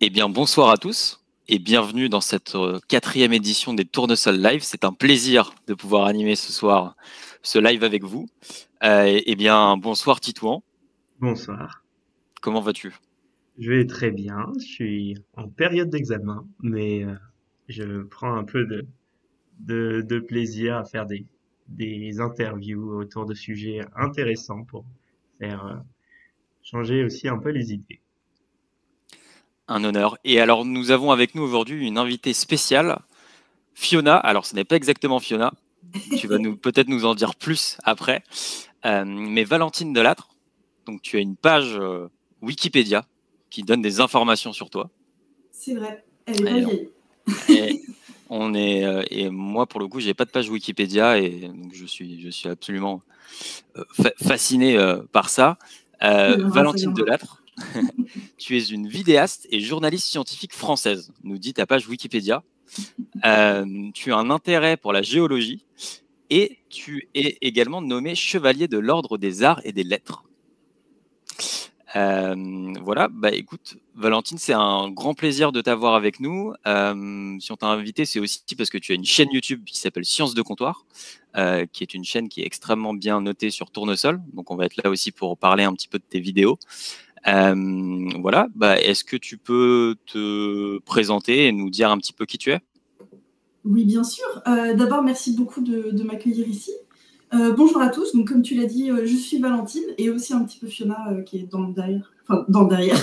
Eh bien, bonsoir à tous et bienvenue dans cette quatrième édition des Tournesols Live. C'est un plaisir de pouvoir animer ce soir ce live avec vous. Eh bien, bonsoir Titouan. Bonsoir. Comment vas-tu? Je vais très bien. Je suis en période d'examen, mais je prends un peu de plaisir à faire des interviews autour de sujets intéressants pour faire changer aussi un peu les idées. Un honneur. Et alors, nous avons avec nous aujourd'hui une invitée spéciale, Fiona. Alors, ce n'est pas exactement Fiona. Tu vas peut-être nous en dire plus après. Mais Valentine Delattre. Donc, tu as une page Wikipédia qui donne des informations sur toi. C'est vrai, elle est pas Et, vieille. et moi, pour le coup, j'ai pas de page Wikipédia et donc je suis absolument fasciné par ça. Ça Valentine viendra. Delattre, tu es une vidéaste et journaliste scientifique française, nous dit ta page Wikipédia. Tu as un intérêt pour la géologie et tu es également nommé chevalier de l'Ordre des Arts et des Lettres. Voilà, bah écoute, Valentine, c'est un grand plaisir de t'avoir avec nous. Si on t'a invité, c'est aussi parce que tu as une chaîne YouTube qui s'appelle Sciences de Comptoir, qui est une chaîne qui est extrêmement bien notée sur Tournesol. Donc, on va être là aussi pour parler un petit peu de tes vidéos. Voilà, bah, est-ce que tu peux te présenter et nous dire un petit peu qui tu es? Oui, bien sûr. D'abord, merci beaucoup de m'accueillir ici. Bonjour à tous. Donc, comme tu l'as dit, je suis Valentine et aussi un petit peu Fiona qui est dans le derrière. Enfin, dans le derrière.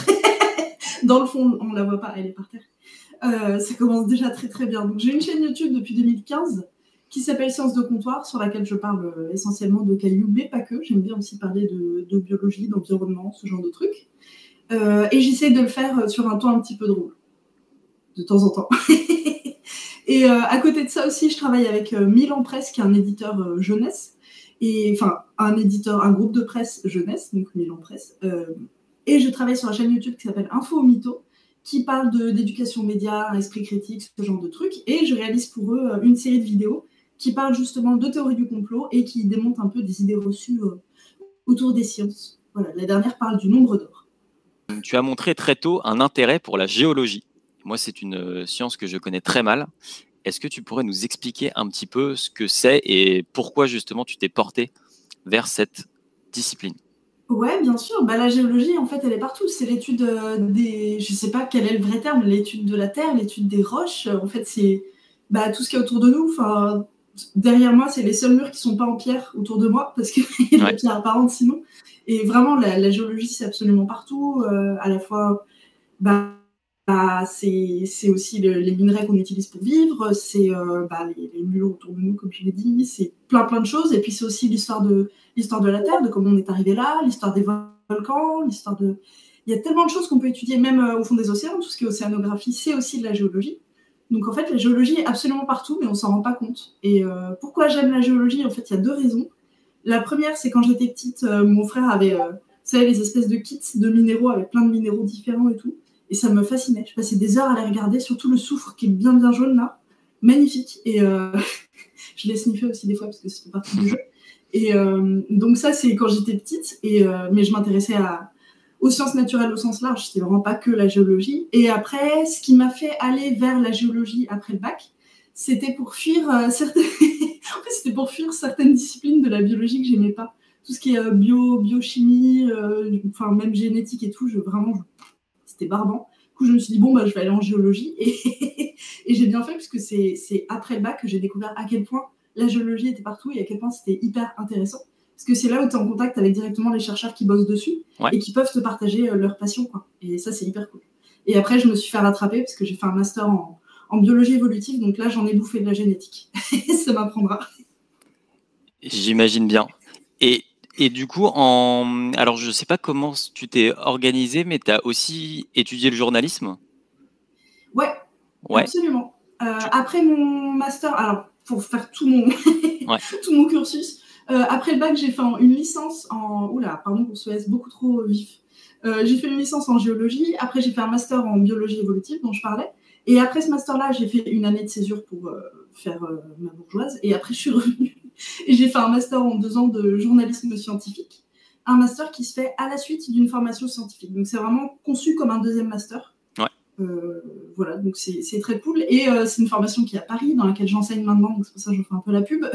Dans le fond, on la voit pas, elle est par terre. Ça commence déjà très très bien. Donc, j'ai une chaîne YouTube depuis 2015 qui s'appelle Sciences de Comptoir, sur laquelle je parle essentiellement de cailloux, mais pas que. J'aime bien aussi parler de biologie, d'environnement, ce genre de trucs. Et j'essaie de le faire sur un ton un petit peu drôle, de temps en temps. Et à côté de ça aussi, je travaille avec Milan Presse, qui est un éditeur jeunesse, et enfin un groupe de presse jeunesse, donc Milan Presse. Et je travaille sur la chaîne YouTube qui s'appelle Info au Mytho, qui parle d'éducation média, esprit critique, ce genre de trucs. Et je réalise pour eux une série de vidéos qui parlent justement de théorie du complot et qui démontent un peu des idées reçues autour des sciences. Voilà, la dernière parle du nombre d'or. Tu as montré très tôt un intérêt pour la géologie. Moi, c'est une science que je connais très mal. Est-ce que tu pourrais nous expliquer un petit peu ce que c'est et pourquoi justement tu t'es porté vers cette discipline? Ouais, bien sûr. Bah, la géologie, en fait, elle est partout. C'est l'étude des... Je sais pas quel est le vrai terme, l'étude de la Terre, l'étude des roches. En fait, c'est tout ce qui est autour de nous. Enfin, derrière moi, c'est les seuls murs qui sont pas en pierre autour de moi, parce qu'il y a de la pierre apparente sinon. Et vraiment, la géologie, c'est absolument partout. À la fois, c'est aussi les minerais qu'on utilise pour vivre, c'est les murs autour de nous, comme je l'ai dit, c'est plein de choses. Et puis c'est aussi l'histoire de la Terre, de comment on est arrivé là, l'histoire des volcans, l'histoire de... Il y a tellement de choses qu'on peut étudier, même au fond des océans. Tout ce qui est océanographie, c'est aussi de la géologie. Donc en fait, la géologie est absolument partout, mais on s'en rend pas compte. Et pourquoi j'aime la géologie? En fait, il y a deux raisons. La première, c'est quand j'étais petite, mon frère avait, vous savez, les espèces de kits de minéraux avec plein de minéraux différents et tout. Et ça me fascinait. Je passais des heures à les regarder, surtout le soufre qui est bien jaune là. Magnifique. Et je l'ai sniffé aussi des fois parce que ça fait partie du jeu. Et donc ça, c'est quand j'étais petite. Mais je m'intéressais aux sciences naturelles au sens large. C'était vraiment pas que la géologie. Et après, ce qui m'a fait aller vers la géologie après le bac, c'était pour fuir certaines... en fait, c'était pour fuir certaines disciplines de la biologie que j'aimais pas. Tout ce qui est biochimie, même génétique et tout, c'était barbant. Du coup, je me suis dit, bon, je vais aller en géologie. Et j'ai bien fait, puisque c'est après le bac que j'ai découvert à quel point la géologie était partout et à quel point c'était hyper intéressant. Parce que c'est là où tu es en contact avec directement les chercheurs qui bossent dessus et qui peuvent te partager leur passion, quoi. Et ça, c'est hyper cool. Et après, je me suis fait rattraper parce que j'ai fait un master en biologie évolutive. Donc là, j'en ai bouffé de la génétique. Ça m'apprendra. J'imagine bien. Et du coup, alors je ne sais pas comment tu t'es organisé, mais tu as aussi étudié le journalisme? Ouais, Ouais. absolument. Après mon master, alors pour faire tout mon, tout mon cursus, après le bac, j'ai fait une licence en... Oula, pardon pour ce S beaucoup trop vif. J'ai fait une licence en géologie. Après, j'ai fait un master en biologie évolutive dont je parlais. Et après ce master-là, j'ai fait une année de césure pour faire ma bourgeoise. Et après, je suis revenue. Et j'ai fait un master en 2 ans de journalisme scientifique. Un master qui se fait à la suite d'une formation scientifique. Donc, c'est vraiment conçu comme un deuxième master. Ouais. Voilà, donc c'est très cool. Et c'est une formation qui est à Paris, dans laquelle j'enseigne maintenant, donc c'est pour ça que je fais un peu la pub.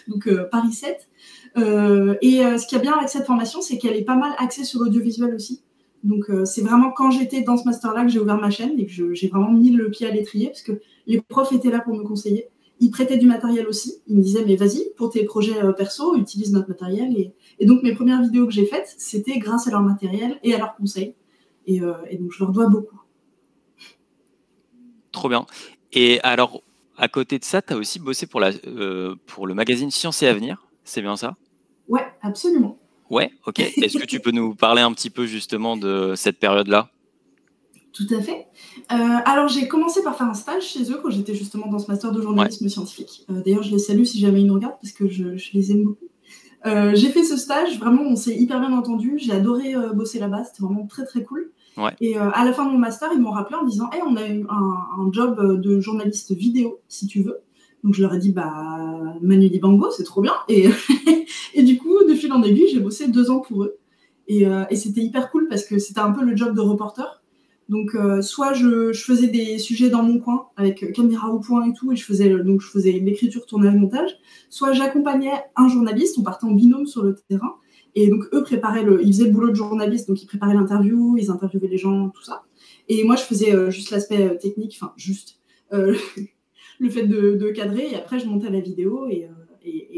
Donc Paris 7. Ce qui est bien avec cette formation, c'est qu'elle est pas mal axée sur l'audiovisuel aussi. Donc c'est vraiment quand j'étais dans ce master-là que j'ai ouvert ma chaîne et que j'ai vraiment mis le pied à l'étrier, parce que les profs étaient là pour me conseiller. Ils prêtaient du matériel aussi. Ils me disaient, mais vas-y, pour tes projets perso, utilise notre matériel. Et donc mes premières vidéos que j'ai faites, c'était grâce à leur matériel et à leurs conseils. Et donc je leur dois beaucoup. Trop bien. Et alors, à côté de ça, tu as aussi bossé pour le magazine Science et Avenir, c'est bien ça? Ouais, absolument. Ouais, ok. Est-ce que tu peux nous parler un petit peu justement de cette période-là? Tout à fait. Alors, j'ai commencé par faire un stage chez eux quand j'étais justement dans ce master de journalisme scientifique. D'ailleurs, je les salue si jamais ils nous regardent parce que je les aime beaucoup. J'ai fait ce stage, vraiment, on s'est hyper bien entendu. J'ai adoré bosser là-bas, c'était vraiment très très cool. Ouais. Et à la fin de mon master, ils m'ont rappelé en disant hey, on a eu un job de journaliste vidéo, si tu veux. Donc je leur ai dit bah Manu Dibango, c'est trop bien. Et du coup, de fil en aiguille, j'ai bossé 2 ans pour eux. Et c'était hyper cool parce que c'était un peu le job de reporter. Donc soit je faisais des sujets dans mon coin avec caméra au point et tout, et je faisais l'écriture, tournage, montage. Soit j'accompagnais un journaliste, on partait en binôme sur le terrain. Et donc, eux ils faisaient le boulot de journaliste, donc ils préparaient l'interview, ils interviewaient les gens, tout ça. Et moi, je faisais juste l'aspect technique, enfin, le fait de cadrer. Et après, je montais la vidéo et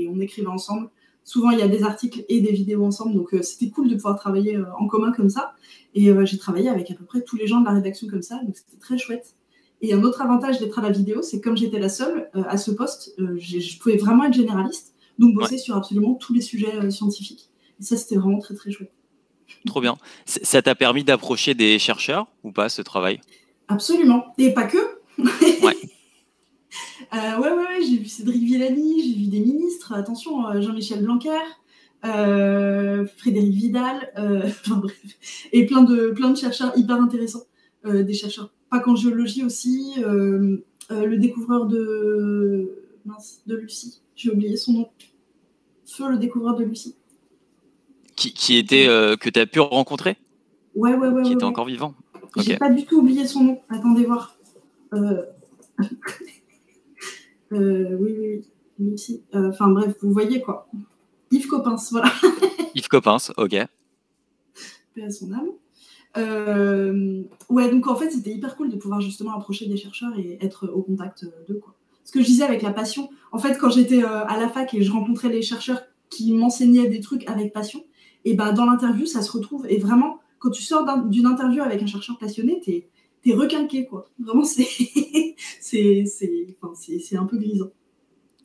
on écrivait ensemble. Souvent, il y a des articles et des vidéos ensemble, donc c'était cool de pouvoir travailler en commun comme ça. Et j'ai travaillé avec à peu près tous les gens de la rédaction comme ça, donc c'était très chouette. Et un autre avantage d'être à la vidéo, c'est que comme j'étais la seule à ce poste, je pouvais vraiment être généraliste, donc bosser sur absolument tous les sujets scientifiques. Et ça, c'était vraiment très, très chouette. Trop bien. Ça t'a permis d'approcher des chercheurs ou pas, ce travail? Absolument. Et pas que. Ouais. Ouais, j'ai vu Cédric Villani, j'ai vu des ministres. Attention, Jean-Michel Blanquer, Frédéric Vidal, enfin bref. Et plein de chercheurs hyper intéressants. Des chercheurs pas qu'en géologie aussi. Le découvreur de Lucie. J'ai oublié son nom. Feu, le découvreur de Lucie. Qui était que tu as pu rencontrer? Ouais. Qui était encore vivant. J'ai pas du tout oublié son nom. Attendez voir. Oui. Enfin bref, vous voyez quoi. Yves Coppens, voilà. Yves Coppens, ok. Paix à son âme. Ouais, donc en fait, c'était hyper cool de pouvoir justement approcher des chercheurs et être au contact d'eux, quoi. Ce que je disais avec la passion, en fait, quand j'étais à la fac et je rencontrais les chercheurs qui m'enseignaient des trucs avec passion, et ben dans l'interview, ça se retrouve. Et vraiment, quand tu sors d'une interview avec un chercheur passionné, t'es requinqué, quoi. Vraiment, c'est un peu grisant.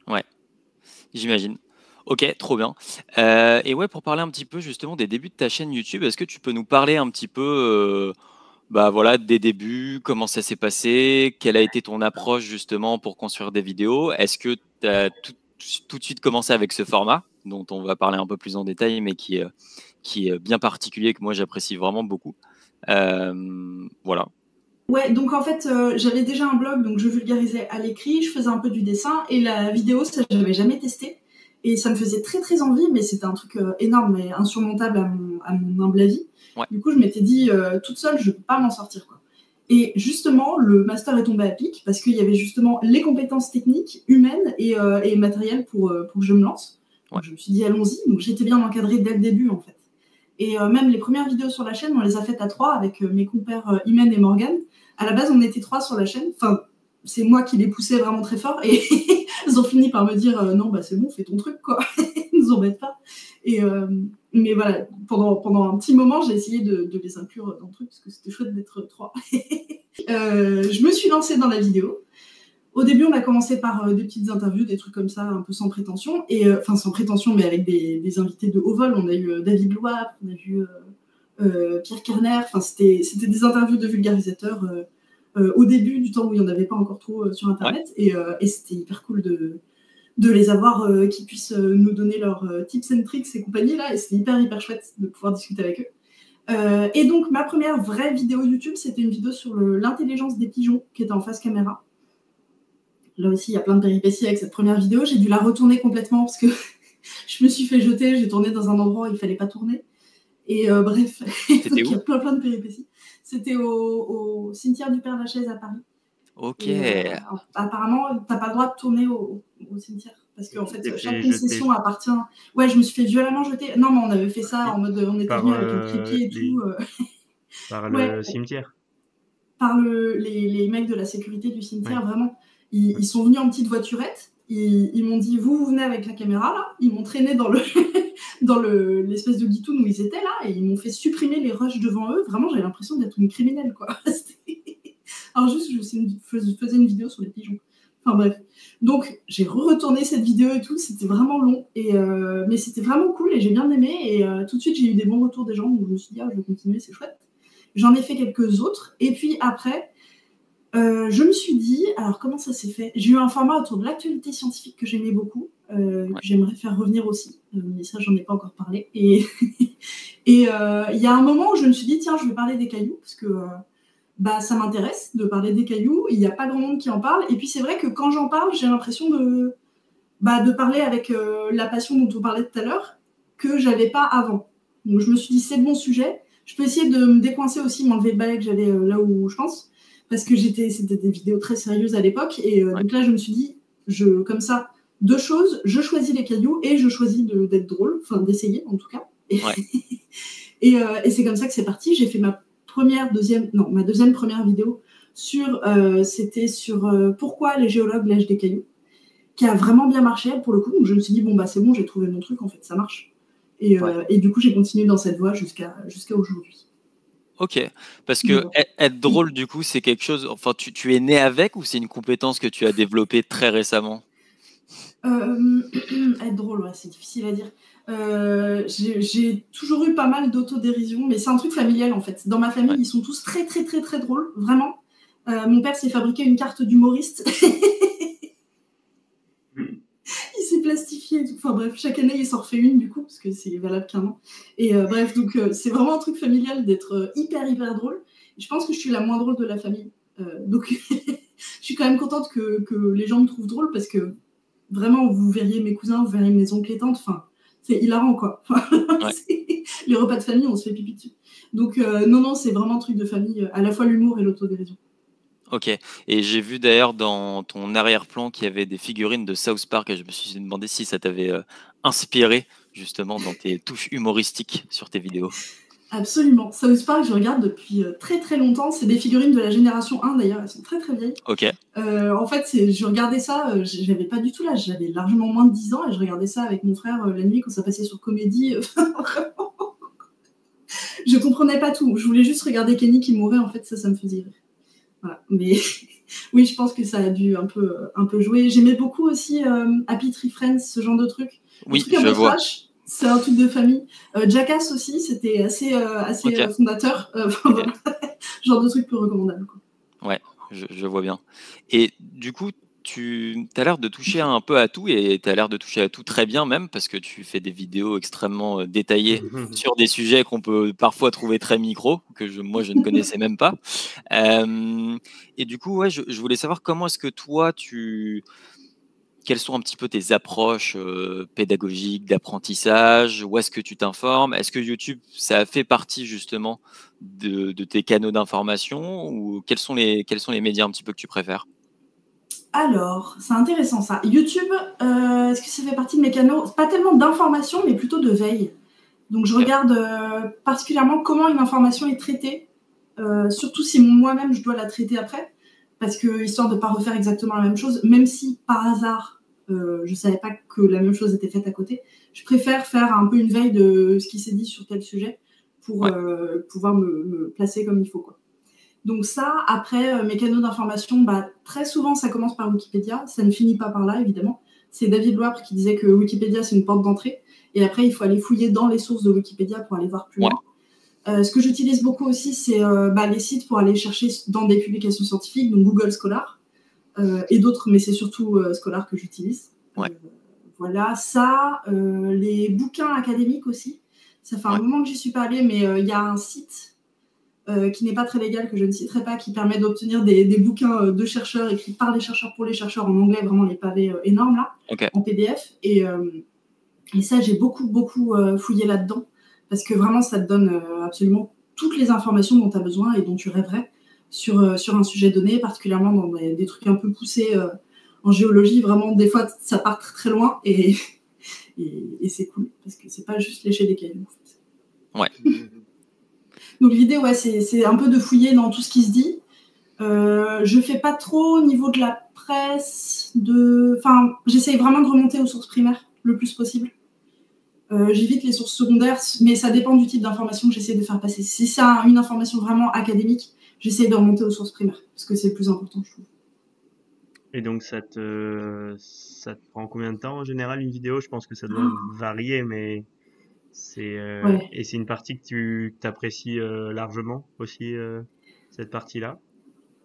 Ouais, j'imagine. Ok, trop bien. Et ouais, pour parler un petit peu justement des débuts de ta chaîne YouTube, est-ce que tu peux nous parler un petit peu des débuts, comment ça s'est passé, quelle a été ton approche justement pour construire des vidéos? Est-ce que tu as tout de suite commencé avec ce format, dont on va parler un peu plus en détail, mais qui est bien particulier, que moi j'apprécie vraiment beaucoup? Voilà. Ouais, donc en fait, j'avais déjà un blog, donc je vulgarisais à l'écrit, je faisais un peu du dessin, et la vidéo, ça, j'avais jamais testé. Et ça me faisait très très envie, mais c'était un truc énorme et insurmontable à mon humble avis. Ouais. Du coup, je m'étais dit, toute seule, je peux pas m'en sortir, quoi. Et justement, le master est tombé à pic, parce qu'il y avait justement les compétences techniques, humaines et matérielles pour que je me lance. Donc, je me suis dit, allons-y. Donc j'étais bien encadrée dès le début, en fait. Et même les premières vidéos sur la chaîne, on les a faites à 3 avec mes compères Imen et Morgan. À la base, on était 3 sur la chaîne. Enfin, c'est moi qui les poussais vraiment très fort. Et ils ont fini par me dire non, bah c'est bon, fais ton truc, quoi. Ils nous embêtent pas. Mais voilà, pendant un petit moment, j'ai essayé de les inclure dans le truc parce que c'était chouette d'être 3. Je me suis lancée dans la vidéo. Au début, on a commencé par des petites interviews, des trucs comme ça, un peu sans prétention. Enfin, sans prétention, mais avec des invités de haut vol. On a eu David Loire, on a vu Pierre Kerner. Enfin, c'était des interviews de vulgarisateurs au début du temps où il n'y en avait pas encore trop sur Internet. Ouais. Et c'était hyper cool de les avoir qui puissent nous donner leurs tips and tricks et compagnie là. Et c'était hyper chouette de pouvoir discuter avec eux. Et donc, ma première vraie vidéo YouTube, c'était une vidéo sur l'intelligence des pigeons qui était en face caméra. Là aussi, il y a plein de péripéties avec cette première vidéo. J'ai dû la retourner complètement parce que je me suis fait jeter. J'ai tourné dans un endroit où il ne fallait pas tourner. Et bref, il y a plein de péripéties. C'était au cimetière du Père-Lachaise à Paris. Ok. Et apparemment, tu n'as pas le droit de tourner au cimetière. Parce qu'en fait, chaque concession appartient. Ouais, je me suis fait violemment jeter. Non, mais on avait fait ça en mode. On était venus avec un trépied et tout. Par le cimetière. Par les mecs de la sécurité du cimetière, vraiment. Ils sont venus en petite voiturette. Ils m'ont dit, vous venez avec la caméra, là. Ils m'ont traîné dans l'espèce de guitoune où ils étaient, là. Et ils m'ont fait supprimer les rushs devant eux. Vraiment, j'avais l'impression d'être une criminelle, quoi. Alors juste, je faisais une vidéo sur les pigeons. Enfin bref. Donc, j'ai retourné cette vidéo et tout. C'était vraiment long. Mais c'était vraiment cool et j'ai bien aimé. Et tout de suite, j'ai eu des bons retours des gens. Donc, je me suis dit, je vais continuer, c'est chouette. J'en ai fait quelques autres. Et puis après, je me suis dit, alors comment ça s'est fait? J'ai eu un format autour de l'actualité scientifique que j'aimais beaucoup, que j'aimerais faire revenir aussi. Mais ça, j'en ai pas encore parlé. Et il y a un moment où je me suis dit, tiens, je vais parler des cailloux, parce que ça m'intéresse de parler des cailloux. Il n'y a pas grand monde qui en parle. Et puis c'est vrai que quand j'en parle, j'ai l'impression de parler avec la passion dont on parlait tout à l'heure, que j'avais pas avant. Donc je me suis dit, c'est le bon sujet. Je peux essayer de me décoincer aussi, m'enlever le balai que j'avais là où je pense, parce que c'était des vidéos très sérieuses à l'époque. Et donc là, je me suis dit, comme ça, deux choses, je choisis les cailloux et je choisis d'être drôle, enfin d'essayer en tout cas. Et c'est comme ça que c'est parti. J'ai fait ma deuxième première vidéo c'était sur pourquoi les géologues lèchent des cailloux, qui a vraiment bien marché pour le coup. Donc je me suis dit, c'est bon, j'ai trouvé mon truc, en fait, ça marche. Et du coup, j'ai continué dans cette voie jusqu'à aujourd'hui. Ok, parce que être drôle, du coup, c'est quelque chose. Enfin, tu es né avec ou c'est une compétence que tu as développée très récemment? Être drôle, c'est difficile à dire. J'ai toujours eu pas mal d'autodérision, mais c'est un truc familial en fait. Dans ma famille, ils sont tous très très très très drôles, vraiment. Mon père s'est fabriqué une carte d'humoriste. Il s'est plastifié et tout. Enfin bref, chaque année, il s'en refait une du coup, parce que c'est valable qu'un an. Et bref, donc c'est vraiment un truc familial d'être hyper hyper drôle. Et je pense que je suis la moins drôle de la famille. Donc je suis quand même contente que les gens me trouvent drôle, parce que vraiment, vous verriez mes cousins, vous verriez mes oncles et tantes, enfin, c'est hilarant, quoi. Les repas de famille, on se fait pipi dessus. Donc, non, c'est vraiment un truc de famille, à la fois l'humour et l'autodérision. Ok, et j'ai vu d'ailleurs dans ton arrière-plan qu'il y avait des figurines de South Park et je me suis demandé si ça t'avait inspiré justement dans tes touches humoristiques sur tes vidéos. Absolument. South Park, je regarde depuis très très longtemps. C'est des figurines de la génération 1 d'ailleurs, elles sont très très vieilles. Ok. En fait, je regardais ça, j'avais pas du tout l'âge, j'avais largement moins de 10 ans et je regardais ça avec mon frère la nuit quand ça passait sur Comédie. Vraiment. Je comprenais pas tout. Je voulais juste regarder Kenny qui mourait, en fait, ça me faisait rire. Voilà. Mais oui, je pense que ça a dû un peu jouer. J'aimais beaucoup aussi Happy Tree Friends, ce genre de truc. Oui, je vois. C'est un truc de famille. Jackass aussi, c'était assez fondateur. Voilà. Genre de truc peu recommandable, quoi. Ouais, je vois bien. Et du coup, tu as l'air de toucher un peu à tout et tu as l'air de toucher à tout très bien même parce que tu fais des vidéos extrêmement détaillées sur des sujets qu'on peut parfois trouver très micro, que moi je ne connaissais même pas. Et du coup, je voulais savoir comment est-ce que toi, quelles sont un petit peu tes approches pédagogiques, d'apprentissage? Où est-ce que tu t'informes? Est-ce que YouTube, ça a fait partie justement de tes canaux d'information? Ou quels sont les médias un petit peu que tu préfères? Alors, c'est intéressant ça. YouTube, est-ce que ça fait partie de mes canaux? Pas tellement d'information, mais plutôt de veille. Donc je regarde particulièrement comment une information est traitée, surtout si moi-même je dois la traiter après, parce que histoire de ne pas refaire exactement la même chose, même si par hasard je ne savais pas que la même chose était faite à côté, je préfère faire un peu une veille de ce qui s'est dit sur tel sujet pour pouvoir me placer comme il faut, quoi. Donc ça, après, mes canaux d'information, très souvent ça commence par Wikipédia, ça ne finit pas par là évidemment. C'est David Loapre qui disait que Wikipédia c'est une porte d'entrée, et après il faut aller fouiller dans les sources de Wikipédia pour aller voir plus loin. Ce que j'utilise beaucoup aussi, c'est les sites pour aller chercher dans des publications scientifiques, donc Google Scholar et d'autres, mais c'est surtout Scholar que j'utilise. Voilà, ça, les bouquins académiques aussi. Ça fait un moment que j'y suis pas allée, mais il y a un site qui n'est pas très légal, que je ne citerai pas, qui permet d'obtenir des bouquins de chercheurs écrits par les chercheurs pour les chercheurs en anglais, vraiment les pavés énormes là, en PDF. Et ça, j'ai beaucoup fouillé là-dedans, parce que vraiment, ça te donne absolument toutes les informations dont tu as besoin et dont tu rêverais sur un sujet donné, particulièrement dans des trucs un peu poussés en géologie. Vraiment, des fois, ça part très, très loin et c'est cool parce que c'est pas juste lécher des cailloux. En fait. Ouais. Donc l'idée, ouais, c'est un peu de fouiller dans tout ce qui se dit. Je fais pas trop au niveau de la presse, enfin, j'essaye vraiment de remonter aux sources primaires le plus possible. J'évite les sources secondaires, mais ça dépend du type d'information que j'essaie de faire passer. Si c'est une information vraiment académique, j'essaie de remonter aux sources primaires, parce que c'est le plus important, je trouve. Et donc, ça te prend combien de temps en général une vidéo? Je pense que ça doit varier, mais Ouais. et c'est une partie que tu apprécies largement aussi, cette partie-là?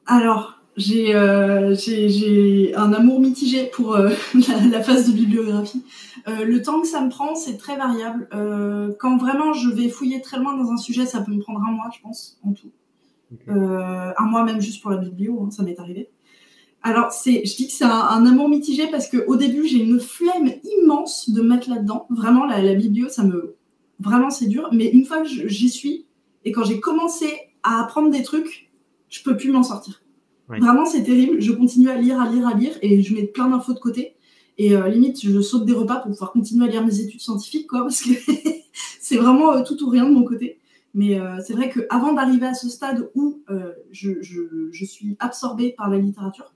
Alors, j'ai un amour mitigé pour la phase de bibliographie. Le temps que ça me prend, c'est très variable. Quand vraiment je vais fouiller très loin dans un sujet, ça peut me prendre un mois, je pense, en tout. Ok. Un mois même juste pour la biblio, hein, ça m'est arrivé. Alors, je dis que c'est un amour mitigé parce qu'au début, j'ai une flemme immense de me mettre là-dedans. Vraiment, la biblio, vraiment, c'est dur. Mais une fois que j'y suis, et quand j'ai commencé à apprendre des trucs, je peux plus m'en sortir. Ouais. Vraiment, c'est terrible. Je continue à lire, et je mets plein d'infos de côté. Et limite, je saute des repas pour pouvoir continuer à lire mes études scientifiques, quoi, parce que c'est vraiment tout ou rien de mon côté. Mais c'est vrai qu'avant d'arriver à ce stade où je suis absorbée par la littérature,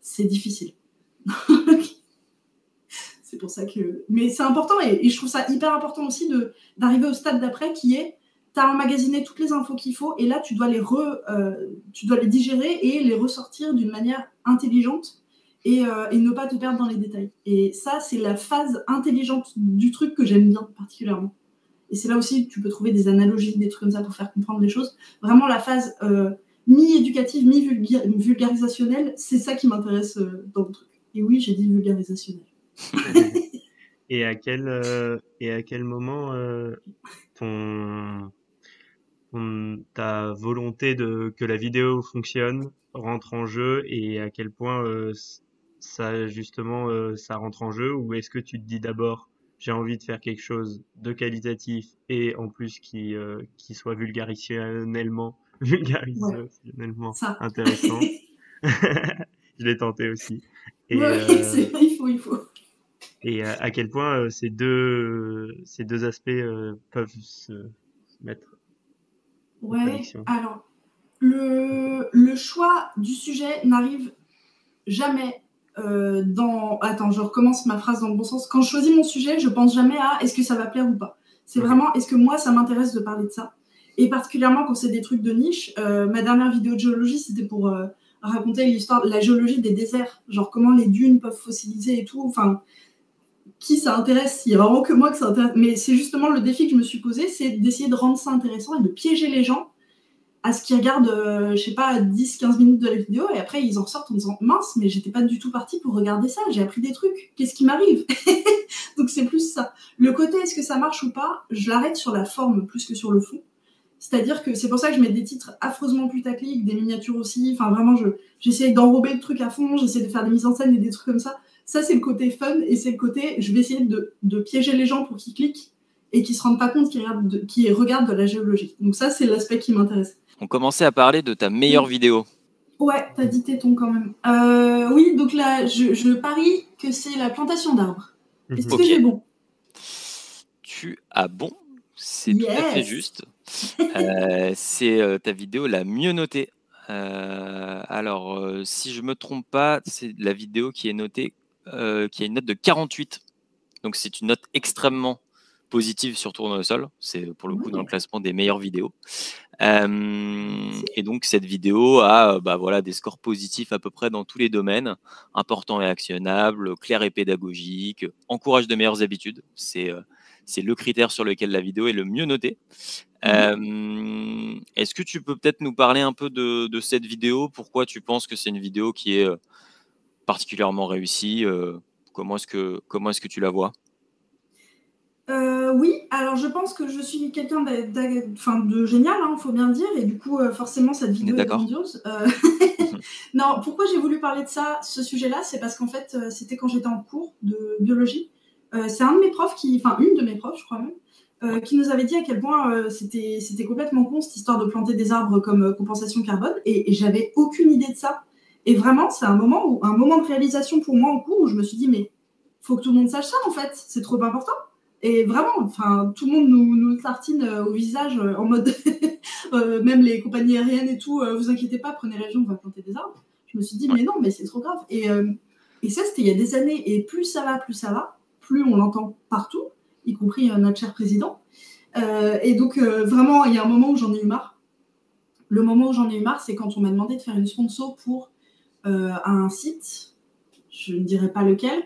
c'est difficile. C'est pour ça que... Mais c'est important, et je trouve ça hyper important aussi d'arriver au stade d'après qui est, tu as emmagasiné toutes les infos qu'il faut, et là, tu dois les digérer et les ressortir d'une manière intelligente et ne pas te perdre dans les détails. Et ça, c'est la phase intelligente du truc que j'aime bien particulièrement. Et c'est là aussi que tu peux trouver des analogies, des trucs comme ça pour faire comprendre les choses. Vraiment, la phase mi-éducative, mi-vulgarisationnelle, c'est ça qui m'intéresse dans le truc. Et oui, j'ai dit vulgarisationnel. Et à quel moment ta volonté que la vidéo fonctionne rentre en jeu, et à quel point ça justement ça rentre en jeu, ou est-ce que tu te dis d'abord j'ai envie de faire quelque chose de qualitatif et en plus qui soit vulgarisationnellement Ça. intéressant. Je l'ai tenté aussi. Et Ouais, il faut. et à quel point ces deux aspects peuvent se mettre en Ouais, connexion. alors, le choix du sujet n'arrive jamais dans... Attends, je recommence ma phrase dans le bon sens. Quand je choisis mon sujet, je pense jamais à est-ce que ça va plaire ou pas. C'est Ok. vraiment est-ce que moi, ça m'intéresse de parler de ça. Et particulièrement quand c'est des trucs de niche. Ma dernière vidéo de géologie, c'était pour raconter l'histoire de la géologie des déserts. Genre comment les dunes peuvent fossiliser et tout. Enfin, qui ça intéresse? Il n'y a vraiment que moi que ça intéresse. Mais c'est justement le défi que je me suis posé, c'est d'essayer de rendre ça intéressant et de piéger les gens à ce qu'ils regardent, je sais pas, 10-15 minutes de la vidéo, et après ils en ressortent en disant mince, mais j'étais pas du tout partie pour regarder ça, j'ai appris des trucs, qu'est-ce qui m'arrive? Donc c'est plus ça. Le côté est-ce que ça marche ou pas, je l'arrête sur la forme plus que sur le fond. C'est-à-dire que c'est pour ça que je mets des titres affreusement putaclic, des miniatures aussi, enfin vraiment j'essaie d'enrober le truc à fond, j'essaie de faire des mises en scène et des trucs comme ça. Ça c'est le côté fun, et c'est le côté je vais essayer de piéger les gens pour qu'ils cliquent et qu'ils se rendent pas compte qu'ils regardent de la géologie. Donc ça c'est l'aspect qui m'intéresse. On commençait à parler de ta meilleure vidéo. Ouais, t'as dit téton quand même. Oui, donc là, je parie que c'est la plantation d'arbres. Est-ce que j'ai bon? Tu as bon, c'est tout à fait juste. C'est ta vidéo la mieux notée. Alors, si je me trompe pas, c'est la vidéo qui est notée, qui a une note de 48. Donc, c'est une note extrêmement positive sur Tournesol. C'est pour le coup dans le classement des meilleures vidéos. Et donc, cette vidéo a voilà, des scores positifs à peu près dans tous les domaines. Important et actionnable, clair et pédagogique, encourage de meilleures habitudes. C'est le critère sur lequel la vidéo est le mieux notée. Est-ce que tu peux peut-être nous parler un peu de cette vidéo? Pourquoi tu penses que c'est une vidéo qui est particulièrement réussie? Comment est-ce que tu la vois? Oui, alors je pense que je suis quelqu'un de génial, hein, faut bien le dire, et du coup, forcément, cette vidéo est grandiose. Non, pourquoi j'ai voulu parler de ça, ce sujet-là, c'est parce qu'en fait, c'était quand j'étais en cours de biologie. C'est un de mes profs une de mes profs, je crois même, qui nous avait dit à quel point c'était complètement con cette histoire de planter des arbres comme compensation carbone, et j'avais aucune idée de ça. Et vraiment, c'est un moment de réalisation pour moi en cours où je me suis dit, mais faut que tout le monde sache ça en fait, c'est trop important. Et vraiment, enfin, tout le monde nous tartine au visage en mode, même les compagnies aériennes et tout, vous inquiétez pas, prenez l'avion, on va planter des arbres. Je me suis dit, mais non, mais c'est trop grave. Et ça, c'était il y a des années. Et plus ça va, plus on l'entend partout, y compris notre cher président. Et donc, vraiment, il y a un moment où j'en ai eu marre. Le moment où j'en ai eu marre, c'est quand on m'a demandé de faire une sponsor pour un site, je ne dirai pas lequel,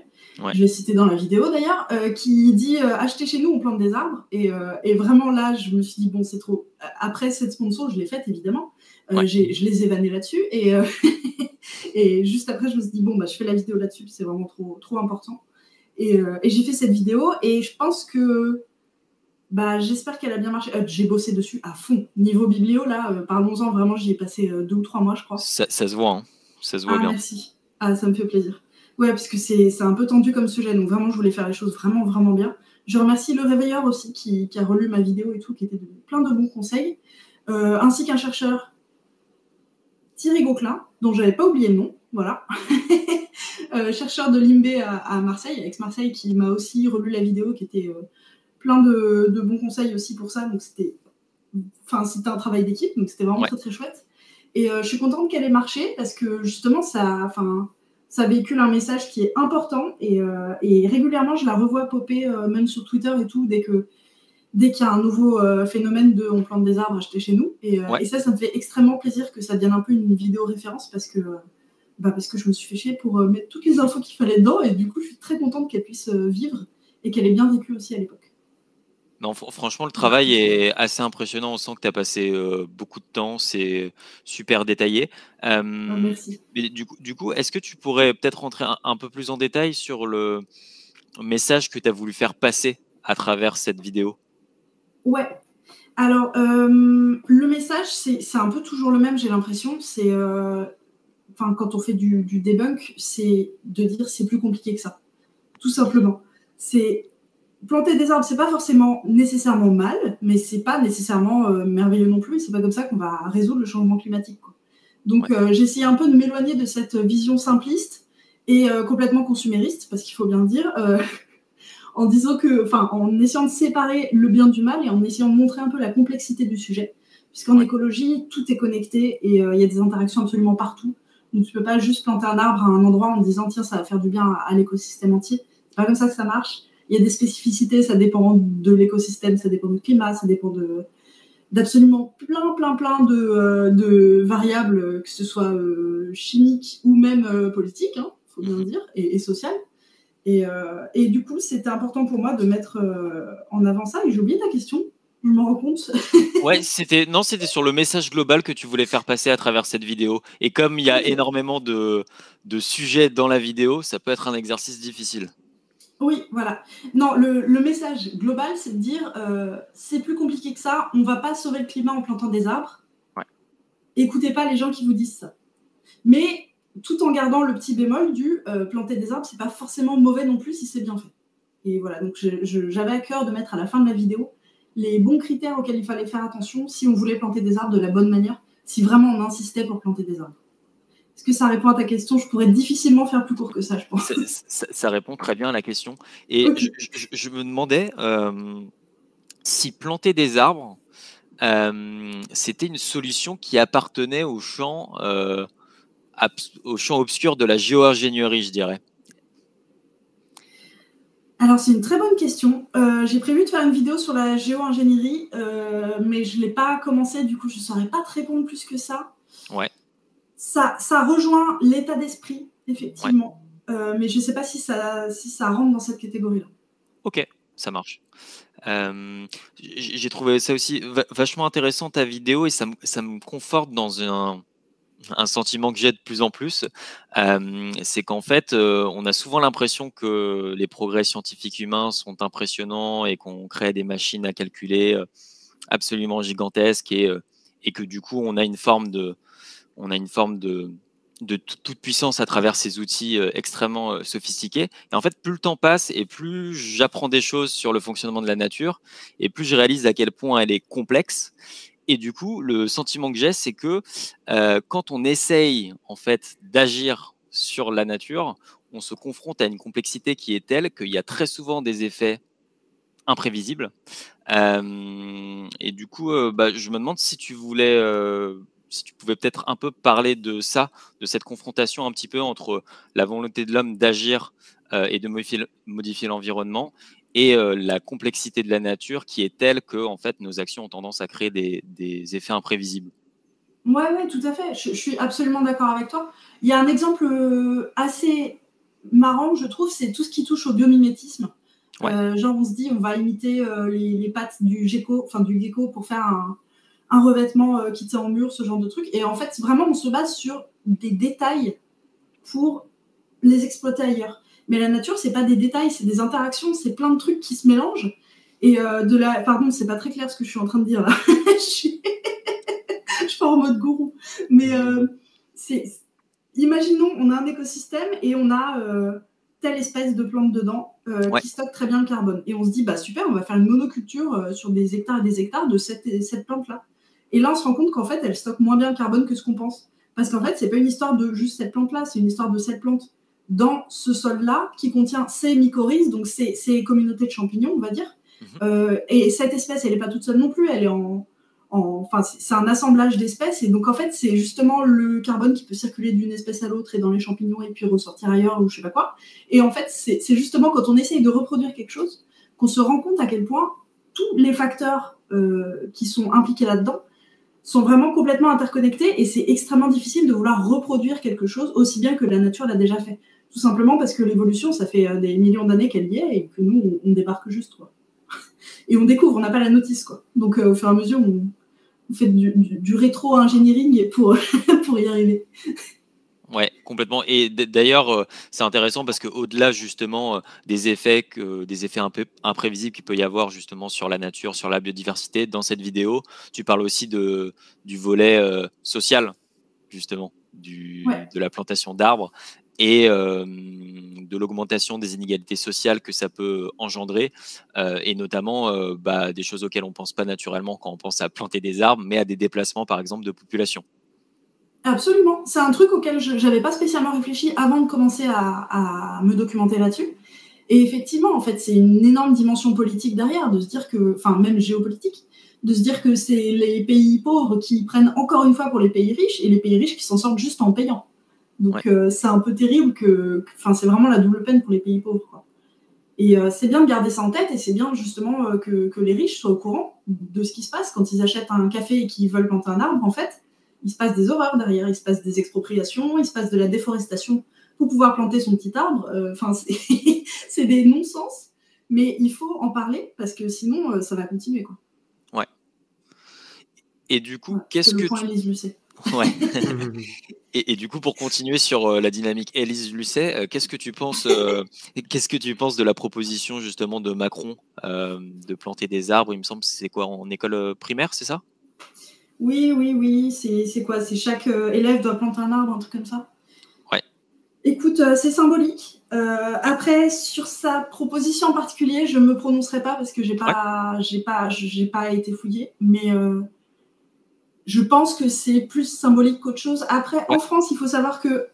je vais citer dans la vidéo d'ailleurs, qui dit achetez chez nous, on plante des arbres. Et vraiment là, je me suis dit, bon, c'est trop. Après cette sponsor, je l'ai faite évidemment. Je les ai vannés là-dessus. Et juste après, je me suis dit, bon, bah, je fais la vidéo là-dessus, c'est vraiment trop important. Et j'ai fait cette vidéo et je pense que bah, j'espère qu'elle a bien marché. J'ai bossé dessus à fond. Niveau biblio, là, parlons-en, vraiment, j'y ai passé 2 ou 3 mois, je crois. Ça se voit, hein. Ça se voit bien. Merci. Ah, ça me fait plaisir. Ouais, parce que c'est un peu tendu comme sujet, donc vraiment, je voulais faire les choses vraiment, vraiment bien. Je remercie Le Réveilleur aussi, qui a relu ma vidéo et tout, qui était plein de bons conseils, ainsi qu'un chercheur, Thierry Gauquelin, dont j'avais pas oublié le nom, voilà. Chercheur de l'IMB à Marseille, Aix-Marseille, qui m'a aussi relu la vidéo, qui était plein de bons conseils aussi pour ça. Donc c'était un travail d'équipe, donc c'était vraiment très chouette. Et je suis contente qu'elle ait marché parce que justement ça véhicule un message qui est important et régulièrement je la revois popper même sur Twitter et tout dès qu'il y a un nouveau phénomène de on plante des arbres achetés chez nous. Et ça me fait extrêmement plaisir que ça devienne un peu une vidéo référence parce que je me suis fait chier pour mettre toutes les infos qu'il fallait dedans et du coup je suis très contente qu'elle puisse vivre et qu'elle ait bien vécu aussi à l'époque. Non, franchement, le travail est assez impressionnant. On sent que tu as passé beaucoup de temps. C'est super détaillé. Merci. Mais du coup, est-ce que tu pourrais peut-être rentrer un peu plus en détail sur le message que tu as voulu faire passer à travers cette vidéo? Ouais. Alors, le message, c'est un peu toujours le même, j'ai l'impression. C'est, quand on fait du debunk, c'est de dire c'est plus compliqué que ça. Tout simplement. C'est planter des arbres, c'est pas forcément nécessairement mal, mais c'est pas nécessairement merveilleux non plus. C'est pas comme ça qu'on va résoudre le changement climatique, quoi. Donc, j'ai essayé un peu de m'éloigner de cette vision simpliste et complètement consumériste, parce qu'il faut bien le dire, en disant en essayant de séparer le bien du mal et en essayant de montrer un peu la complexité du sujet, puisqu'en écologie, tout est connecté et il y a des interactions absolument partout. Donc, tu peux pas juste planter un arbre à un endroit en disant tiens, ça va faire du bien à l'écosystème entier. C'est pas comme ça que ça marche. Il y a des spécificités, ça dépend de l'écosystème, ça dépend du climat, ça dépend d'absolument plein de variables, que ce soit chimiques ou même politiques, hein, faut bien le dire, et sociales. Et du coup, c'était important pour moi de mettre en avant ça. Et j'ai oublié ta question, je me rends compte. Ouais, c'était sur le message global que tu voulais faire passer à travers cette vidéo. Et comme il y a énormément de sujets dans la vidéo, ça peut être un exercice difficile. Oui, voilà. Non, le message global, c'est de dire c'est plus compliqué que ça, on ne va pas sauver le climat en plantant des arbres. Ouais. Écoutez pas les gens qui vous disent ça. Mais tout en gardant le petit bémol du planter des arbres, c'est pas forcément mauvais non plus si c'est bien fait. Et voilà, donc j'avais à cœur de mettre à la fin de la vidéo les bons critères auxquels il fallait faire attention si on voulait planter des arbres de la bonne manière, si vraiment on insistait pour planter des arbres. Est-ce que ça répond à ta question? Je pourrais difficilement faire plus court que ça, je pense. Ça répond très bien à la question. Et okay. je me demandais si planter des arbres, c'était une solution qui appartenait au champ obscur de la géo-ingénierie, je dirais. Alors, c'est une très bonne question. J'ai prévu de faire une vidéo sur la géo-ingénierie, mais je ne l'ai pas commencé, du coup, je ne saurais pas te répondre plus que ça. Ouais. Ça rejoint l'état d'esprit, effectivement, mais je ne sais pas si ça rentre dans cette catégorie-là. Ok, ça marche. J'ai trouvé ça aussi vachement intéressant, ta vidéo, et ça me conforte dans un sentiment que j'ai de plus en plus, c'est qu'en fait, on a souvent l'impression que les progrès scientifiques humains sont impressionnants et qu'on crée des machines à calculer absolument gigantesques et que du coup, on a une forme de toute puissance à travers ces outils extrêmement sophistiqués. Et en fait, plus le temps passe et plus j'apprends des choses sur le fonctionnement de la nature et plus je réalise à quel point elle est complexe. Et du coup, le sentiment que j'ai, c'est que quand on essaye en fait d'agir sur la nature, on se confronte à une complexité qui est telle qu'il y a très souvent des effets imprévisibles. Et du coup, bah, je me demande si tu voulais, si tu pouvais peut-être un peu parler de ça, de cette confrontation un petit peu entre la volonté de l'homme d'agir et de modifier l'environnement et la complexité de la nature qui est telle que en fait, nos actions ont tendance à créer des effets imprévisibles. Ouais, ouais, tout à fait. Je suis absolument d'accord avec toi. Il y a un exemple assez marrant, je trouve, c'est tout ce qui touche au biomimétisme. Ouais. Genre, on se dit, on va imiter les pattes du gecko, enfin du gecko pour faire un revêtement qui tient en mur, ce genre de truc. Et en fait, vraiment, on se base sur des détails pour les exploiter ailleurs. Mais la nature, c'est pas des détails, c'est des interactions, c'est plein de trucs qui se mélangent. Et pardon, c'est pas très clair ce que je suis en train de dire là. Je pars en mode gourou. Mais imaginons, on a un écosystème et on a telle espèce de plante dedans Ouais. qui stocke très bien le carbone. Et on se dit, bah super, on va faire une monoculture sur des hectares et des hectares de cette plante-là. Et là, on se rend compte qu'en fait, elle stocke moins bien le carbone que ce qu'on pense. Parce qu'en fait, c'est pas une histoire de juste cette plante-là, c'est une histoire de cette plante dans ce sol-là qui contient ces mycorhizes, donc ces communautés de champignons, on va dire. Et cette espèce, elle n'est pas toute seule non plus, elle est enfin, c'est un assemblage d'espèces, et donc en fait, c'est justement le carbone qui peut circuler d'une espèce à l'autre et dans les champignons et puis ressortir ailleurs ou je sais pas quoi. Et en fait, c'est justement quand on essaye de reproduire quelque chose qu'on se rend compte à quel point tous les facteurs qui sont impliqués là-dedans sont vraiment complètement interconnectés et c'est extrêmement difficile de vouloir reproduire quelque chose aussi bien que la nature l'a déjà fait. Tout simplement parce que l'évolution, ça fait des millions d'années qu'elle y est et que nous, on débarque juste, quoi. Et on découvre, on n'a pas la notice, quoi. Donc, au fur et à mesure, on fait du rétro-engineering pour, pour y arriver. Ouais, complètement. Et d'ailleurs, c'est intéressant parce qu'au-delà justement des effets un peu imprévisibles qu'il peut y avoir justement sur la nature, sur la biodiversité, dans cette vidéo, tu parles aussi du volet social, justement, Ouais. de la plantation d'arbres et de l'augmentation des inégalités sociales que ça peut engendrer, et notamment bah, des choses auxquelles on ne pense pas naturellement quand on pense à planter des arbres, mais à des déplacements, par exemple, de population. Absolument. C'est un truc auquel je n'avais pas spécialement réfléchi avant de commencer à me documenter là-dessus. Et effectivement, en fait, c'est une énorme dimension politique derrière, de se dire que, enfin, même géopolitique, de se dire que c'est les pays pauvres qui prennent encore une fois pour les pays riches et les pays riches qui s'en sortent juste en payant. Donc, Ouais. c'est un peu terrible enfin, c'est vraiment la double peine pour les pays pauvres, quoi. Et c'est bien de garder ça en tête et c'est bien justement que les riches soient au courant de ce qui se passe quand ils achètent un café et qu'ils veulent planter un arbre. En fait, il se passe des horreurs derrière, il se passe des expropriations, il se passe de la déforestation pour pouvoir planter son petit arbre. Enfin, c'est des non-sens, mais il faut en parler parce que sinon, ça va continuer, quoi. Ouais. Et du coup, Voilà, c'était qu'est-ce le que point Élise Lucet. Ouais. Et du coup, pour continuer sur la dynamique Élise Lucet, qu'est-ce que tu penses de la proposition justement de Macron de planter des arbres? Il me semble que c'est quoi en école primaire, c'est ça? Oui, oui, oui, c'est quoi? C'est chaque élève doit planter un arbre, un truc comme ça? Ouais. Écoute, c'est symbolique. Après, sur sa proposition en particulier, je ne me prononcerai pas parce que Ouais. j'ai pas été fouillée, mais je pense que c'est plus symbolique qu'autre chose. Après, Ouais. en France, il faut savoir que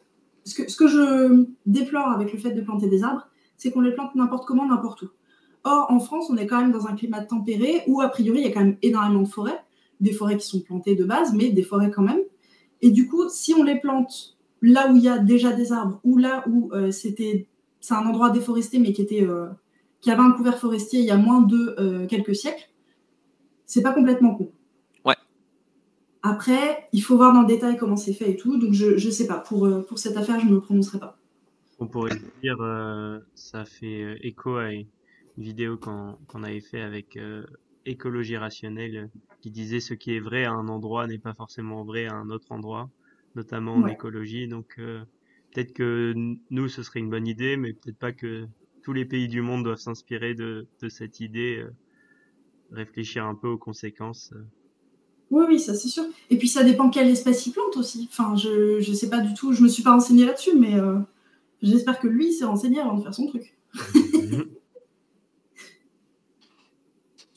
ce que je déplore avec le fait de planter des arbres, c'est qu'on les plante n'importe comment, n'importe où. Or, en France, on est quand même dans un climat tempéré où, a priori, il y a quand même énormément de forêts, des forêts qui sont plantées de base, mais des forêts quand même. Et du coup, si on les plante là où il y a déjà des arbres ou là où c'est un endroit déforesté mais qui avait un couvert forestier il y a moins de quelques siècles, c'est pas complètement con. Ouais. Après, il faut voir dans le détail comment c'est fait et tout, donc je sais pas. Pour cette affaire, je ne me prononcerai pas. On pourrait dire, ça fait écho à une vidéo qu'on avait fait avec Écologie rationnelle qui disait ce qui est vrai à un endroit n'est pas forcément vrai à un autre endroit, notamment en Ouais. écologie. Donc peut-être que nous, ce serait une bonne idée, mais peut-être pas que tous les pays du monde doivent s'inspirer de cette idée, réfléchir un peu aux conséquences. Oui, oui, ça c'est sûr. Et puis ça dépend quelle espèce il plante aussi. Enfin, je sais pas du tout, je me suis pas renseignée là-dessus, mais j'espère que lui s'est renseigné avant de faire son truc.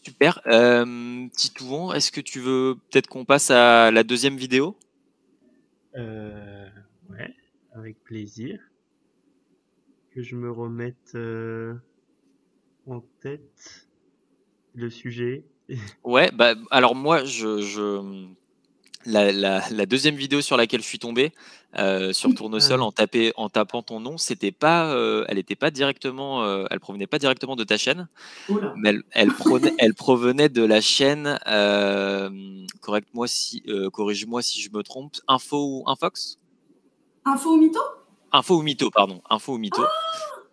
Super. Titouan, est-ce que tu veux peut-être qu'on passe à la deuxième vidéo? Ouais, avec plaisir. Que je me remette en tête le sujet. Ouais, bah alors moi, la deuxième vidéo sur laquelle je suis tombé sur Tournesol en tapant ton nom, c'était pas, elle était pas directement, elle provenait pas directement de ta chaîne, Oh là. mais elle provenait de la chaîne, corrige-moi si je me trompe, Info ou Infox? Info au mytho? Info ou Mytho, pardon, Info ou Mytho.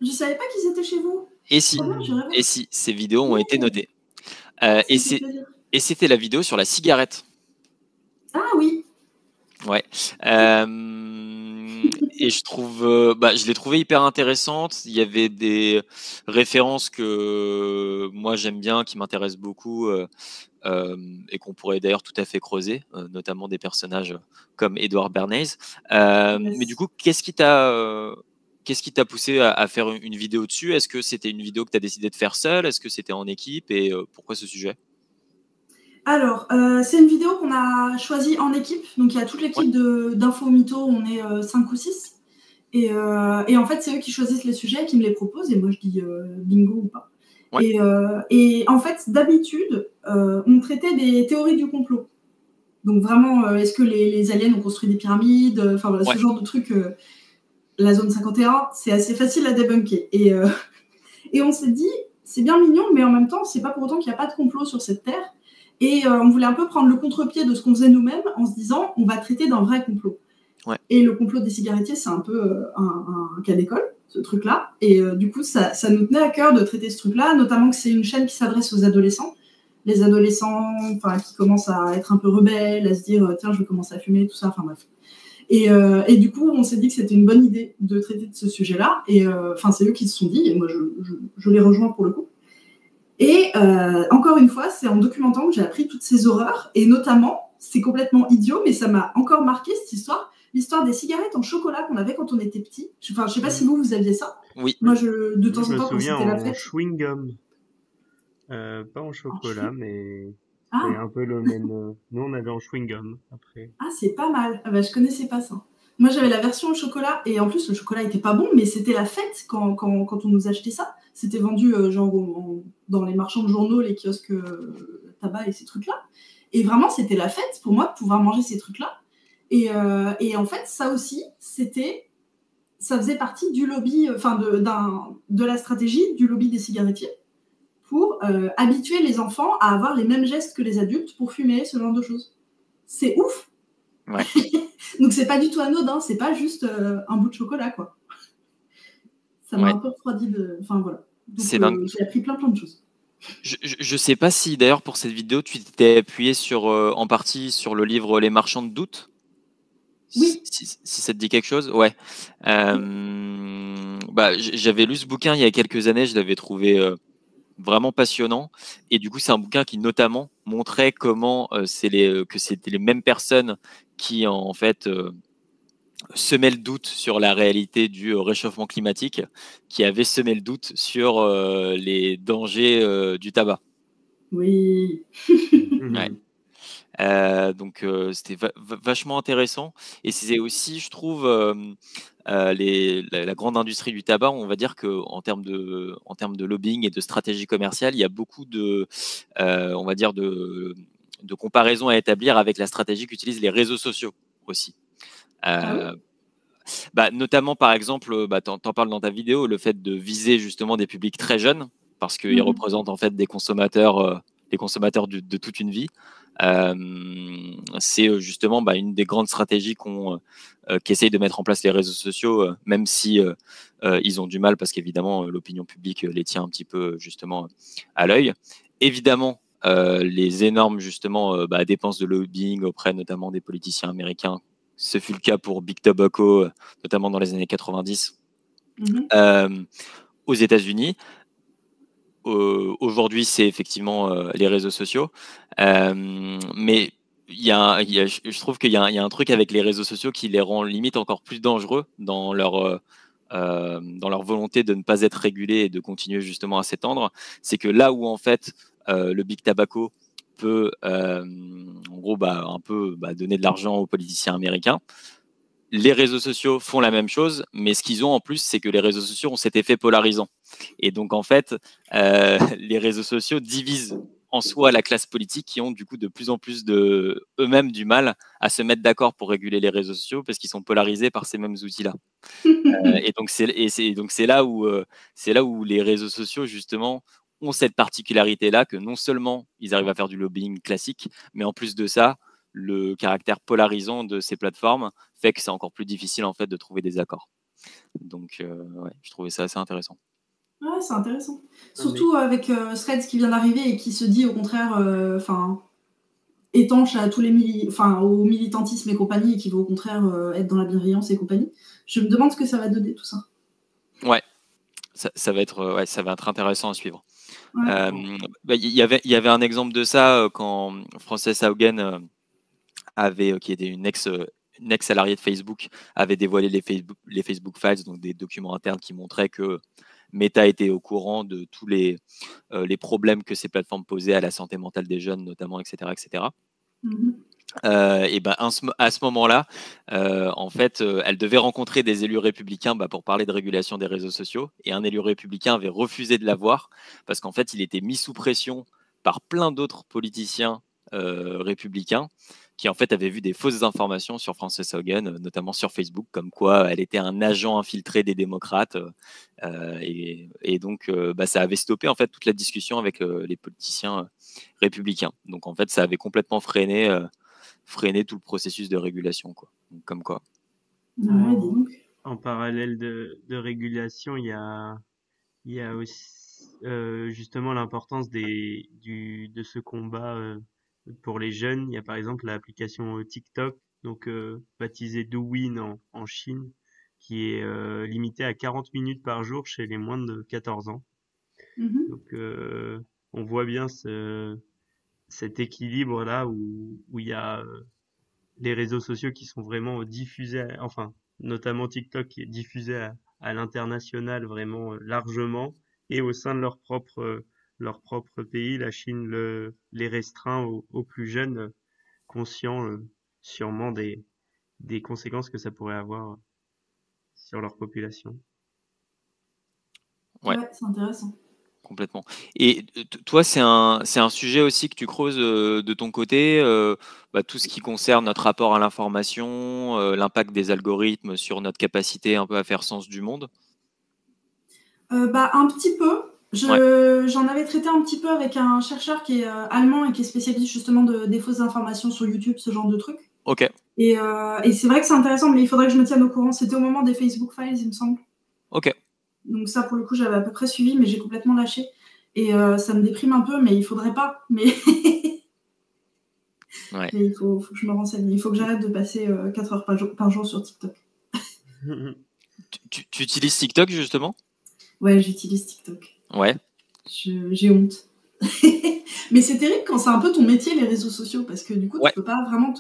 Je savais pas qu'ils étaient chez vous. Et Trop si, bien, j'irai voir. et si, ces vidéos ont été Oh, notées. ça Et me fait plaisir. c'était la vidéo sur la cigarette. Ah oui. Ouais. Et je trouve, je l'ai trouvée hyper intéressante. Il y avait des références que moi j'aime bien, qui m'intéressent beaucoup, et qu'on pourrait d'ailleurs tout à fait creuser, notamment des personnages comme Edward Bernays. Mais du Yes. coup, qu'est-ce qui t'a poussé à faire une vidéo dessus? Est-ce que c'était une vidéo que tu as décidé de faire seule? Est-ce que c'était en équipe? Et pourquoi ce sujet? Alors, c'est une vidéo qu'on a choisie en équipe. Donc, il y a toute Ouais. l'équipe d'Info Mytho, on est 5 ou 6. Et en fait, c'est eux qui choisissent les sujets, qui me les proposent. Et moi, je dis bingo ou pas. Ouais. Et en fait, d'habitude, on traitait des théories du complot. Donc, vraiment, est-ce que les aliens ont construit des pyramides? Enfin, voilà, Ouais. ce genre de trucs. La zone 51, c'est assez facile à débunker. Et on s'est dit, c'est bien mignon, mais en même temps, c'est pas pour autant qu'il n'y a pas de complot sur cette terre. Et on voulait un peu prendre le contre-pied de ce qu'on faisait nous-mêmes en se disant, on va traiter d'un vrai complot. Ouais. Et le complot des cigarettiers, c'est un peu un cas d'école, ce truc-là. Et du coup, ça nous tenait à cœur de traiter ce truc-là, notamment que c'est une chaîne qui s'adresse aux adolescents. Les adolescents qui commencent à être un peu rebelles, à se dire, tiens, je vais commencer à fumer, tout ça, enfin bref. Et du coup, on s'est dit que c'était une bonne idée de traiter de ce sujet-là. Et c'est eux qui se sont dit, et moi, je les rejoins pour le coup. Et encore une fois, c'est en documentant que j'ai appris toutes ces horreurs. Et notamment, c'est complètement idiot, mais ça m'a encore marqué cette histoire, l'histoire des cigarettes en chocolat qu'on avait quand on était petit. Je sais pas si vous aviez ça. Oui. Moi, de temps Je en me temps, quand souviens c'était la en fête. chewing-gum. Pas en chocolat, mais c'est Ah, un peu le même. Nous, on avait en chewing-gum après. ah, c'est pas mal. Ah bah, je connaissais pas ça. Moi, j'avais la version au chocolat, et en plus, le chocolat était pas bon, mais c'était la fête quand on nous achetait ça. C'était vendu dans les marchands de journaux, les kiosques tabac et ces trucs-là. Et vraiment, c'était la fête pour moi de pouvoir manger ces trucs-là. Et en fait, ça aussi, ça faisait partie du lobby, de la stratégie du lobby des cigarettiers pour habituer les enfants à avoir les mêmes gestes que les adultes pour fumer, ce genre de choses. C'est ouf. Ouais. Donc c'est pas du tout anodin, c'est pas juste un bout de chocolat, quoi. Ça m'a un peu refroidi de. Enfin voilà. Donc j'ai appris plein de choses. Je sais pas si d'ailleurs pour cette vidéo tu t'es appuyé en partie sur le livre Les Marchands de doute. Oui. Si ça te dit quelque chose, ouais. J'avais lu ce bouquin il y a quelques années, je l'avais trouvé vraiment passionnant. Et du coup, c'est un bouquin qui notamment montrait comment que c'était les mêmes personnes qui en fait semaient le doute sur la réalité du réchauffement climatique, qui avaient semé le doute sur les dangers du tabac. Oui. Ouais. Donc c'était vachement intéressant et c'est aussi, je trouve, la grande industrie du tabac, on va dire que en termes de lobbying et de stratégie commerciale, il y a beaucoup on va dire de comparaisons à établir avec la stratégie qu'utilisent les réseaux sociaux aussi. Ah oui. Notamment par exemple, t'en parles dans ta vidéo, le fait de viser justement des publics très jeunes parce qu'ils représentent en fait des consommateurs de toute une vie. C'est justement une des grandes stratégies qu'essayent de mettre en place les réseaux sociaux, même si ils ont du mal parce qu'évidemment l'opinion publique les tient un petit peu justement à l'œil. Évidemment, les énormes justement dépenses de lobbying auprès notamment des politiciens américains. Ce fut le cas pour Big Tobacco, notamment dans les années 90, aux États-Unis. Aujourd'hui, c'est effectivement les réseaux sociaux. Mais je trouve qu'il y a un truc avec les réseaux sociaux qui les rend limite encore plus dangereux dans leur volonté de ne pas être régulés et de continuer justement à s'étendre. C'est que là où en fait le Big Tobacco peut en gros un peu donner de l'argent aux politiciens américains, les réseaux sociaux font la même chose, mais ce qu'ils ont en plus, c'est que les réseaux sociaux ont cet effet polarisant. Et donc, en fait, les réseaux sociaux divisent en soi la classe politique qui ont du coup de plus en plus eux-mêmes du mal à se mettre d'accord pour réguler les réseaux sociaux parce qu'ils sont polarisés par ces mêmes outils-là. Et donc, c'est là où les réseaux sociaux, justement, ont cette particularité-là que non seulement ils arrivent à faire du lobbying classique, mais en plus de ça, le caractère polarisant de ces plateformes fait que c'est encore plus difficile en fait de trouver des accords. Donc, ouais, je trouvais ça assez intéressant. Ouais, c'est intéressant. Surtout avec Threads qui vient d'arriver et qui se dit au contraire, étanche à tous les au militantisme et compagnie, et qui veut au contraire être dans la bienveillance et compagnie. Je me demande ce que ça va donner tout ça. Ouais, ça va être intéressant à suivre. Ouais. Il y avait un exemple de ça quand Frances Haugen qui était une ex-salariée de Facebook, avait dévoilé les Facebook Files, donc des documents internes qui montraient que Meta était au courant de tous les problèmes que ces plateformes posaient à la santé mentale des jeunes, notamment, etc., etc. Et à ce moment-là, en fait, elle devait rencontrer des élus républicains pour parler de régulation des réseaux sociaux, et un élu républicain avait refusé de la voir parce qu'en fait, il était mis sous pression par plein d'autres politiciens républicains qui en fait avaient vu des fausses informations sur Frances Haugen, notamment sur Facebook, comme quoi elle était un agent infiltré des démocrates, et donc ça avait stoppé en fait toute la discussion avec les politiciens républicains. Donc en fait, ça avait complètement freiné tout le processus de régulation, quoi. Donc, comme quoi. En parallèle de régulation, il y a aussi justement l'importance de ce combat pour les jeunes. Il y a par exemple l'application TikTok, donc baptisée Douyin en Chine, qui est limitée à 40 minutes par jour chez les moins de 14 ans. Donc on voit bien cet équilibre-là où il y a les réseaux sociaux qui sont vraiment diffusés, enfin, notamment TikTok qui est diffusé à l'international vraiment largement, et au sein de leur propre pays, la Chine les restreint aux plus jeunes, conscients sûrement des conséquences que ça pourrait avoir sur leur population. Ouais, c'est intéressant. Complètement. Et toi, c'est un sujet aussi que tu creuses de ton côté, tout ce qui concerne notre rapport à l'information, l'impact des algorithmes sur notre capacité un peu à faire sens du monde? Un petit peu. J'en avais traité un petit peu avec un chercheur qui est allemand et qui est spécialiste justement des fausses informations sur YouTube, ce genre de trucs. Ok. Et c'est vrai que c'est intéressant, mais il faudrait que je me tienne au courant. C'était au moment des Facebook Files, il me semble. Ok. Donc ça, pour le coup, j'avais à peu près suivi, mais j'ai complètement lâché. Et ça me déprime un peu, mais il faudrait pas. Mais, ouais. Mais il faut que je me renseigne. Il faut que j'arrête de passer 4 heures par jour sur TikTok. Tu utilises TikTok, justement? Ouais, j'utilise TikTok. Ouais. J'ai honte. Mais c'est terrible quand c'est un peu ton métier, les réseaux sociaux, parce que du coup, tu peux pas vraiment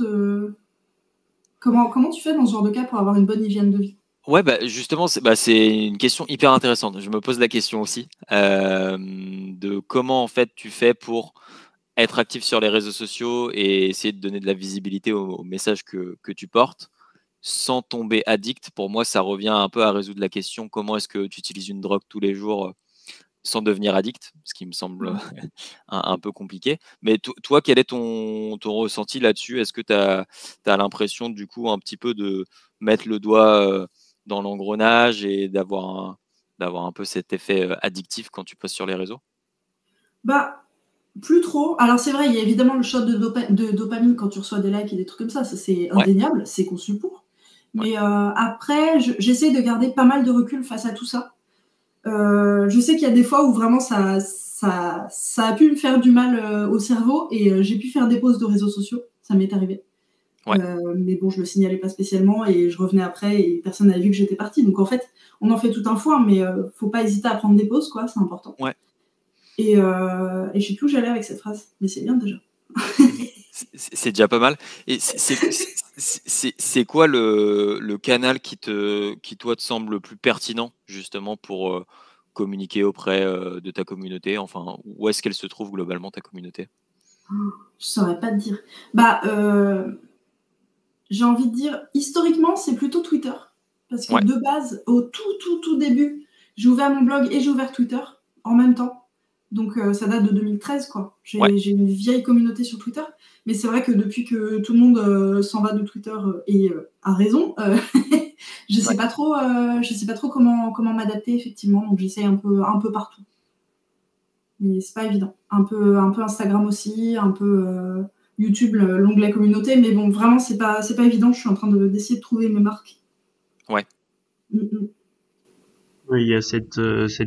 Comment tu fais dans ce genre de cas pour avoir une bonne hygiène de vie? Ouais, justement, c'est une question hyper intéressante. Je me pose la question aussi de comment en fait tu fais pour être actif sur les réseaux sociaux et essayer de donner de la visibilité au message que tu portes sans tomber addict. Pour moi, ça revient un peu à résoudre la question comment est-ce que tu utilises une drogue tous les jours sans devenir addict, ce qui me semble un peu compliqué. Mais toi, quel est ton ressenti là-dessus? Est-ce que tu as l'impression du coup un petit peu de mettre le doigt dans l'engrenage et d'avoir un peu cet effet addictif quand tu postes sur les réseaux? Plus trop. Alors c'est vrai, il y a évidemment le shot de dopamine quand tu reçois des likes et des trucs comme ça c'est indéniable, c'est conçu pour. Mais après, j'essaie de garder pas mal de recul face à tout ça. Je sais qu'il y a des fois où vraiment ça a pu me faire du mal au cerveau et j'ai pu faire des pauses de réseaux sociaux, ça m'est arrivé. Mais bon, je le signalais pas spécialement et je revenais après et personne n'avait vu que j'étais partie. Donc en fait, on en fait tout un foin, mais faut pas hésiter à prendre des pauses, quoi, c'est important. Et je sais plus où j'allais avec cette phrase, mais c'est bien déjà. C'est déjà pas mal. Et c'est quoi le canal qui toi te semble le plus pertinent justement pour communiquer auprès de ta communauté? Enfin, où est-ce qu'elle se trouve globalement ta communauté? Je saurais pas te dire. Bah, j'ai envie de dire, historiquement, c'est plutôt Twitter. Parce que Ouais. de base, au tout début, j'ai ouvert mon blog et j'ai ouvert Twitter en même temps. Donc, ça date de 2013, quoi. Ouais. J'ai une vieille communauté sur Twitter. Mais c'est vrai que depuis que tout le monde s'en va de Twitter et a raison, je sais pas trop comment m'adapter, effectivement. Donc, j'essaie un peu partout. Mais c'est pas évident. Un peu Instagram aussi, un peu YouTube, l'onglet communauté. Mais bon, vraiment, c'est pas évident. Je suis en train d'essayer de trouver mes marques. Ouais. Oui, il y a cette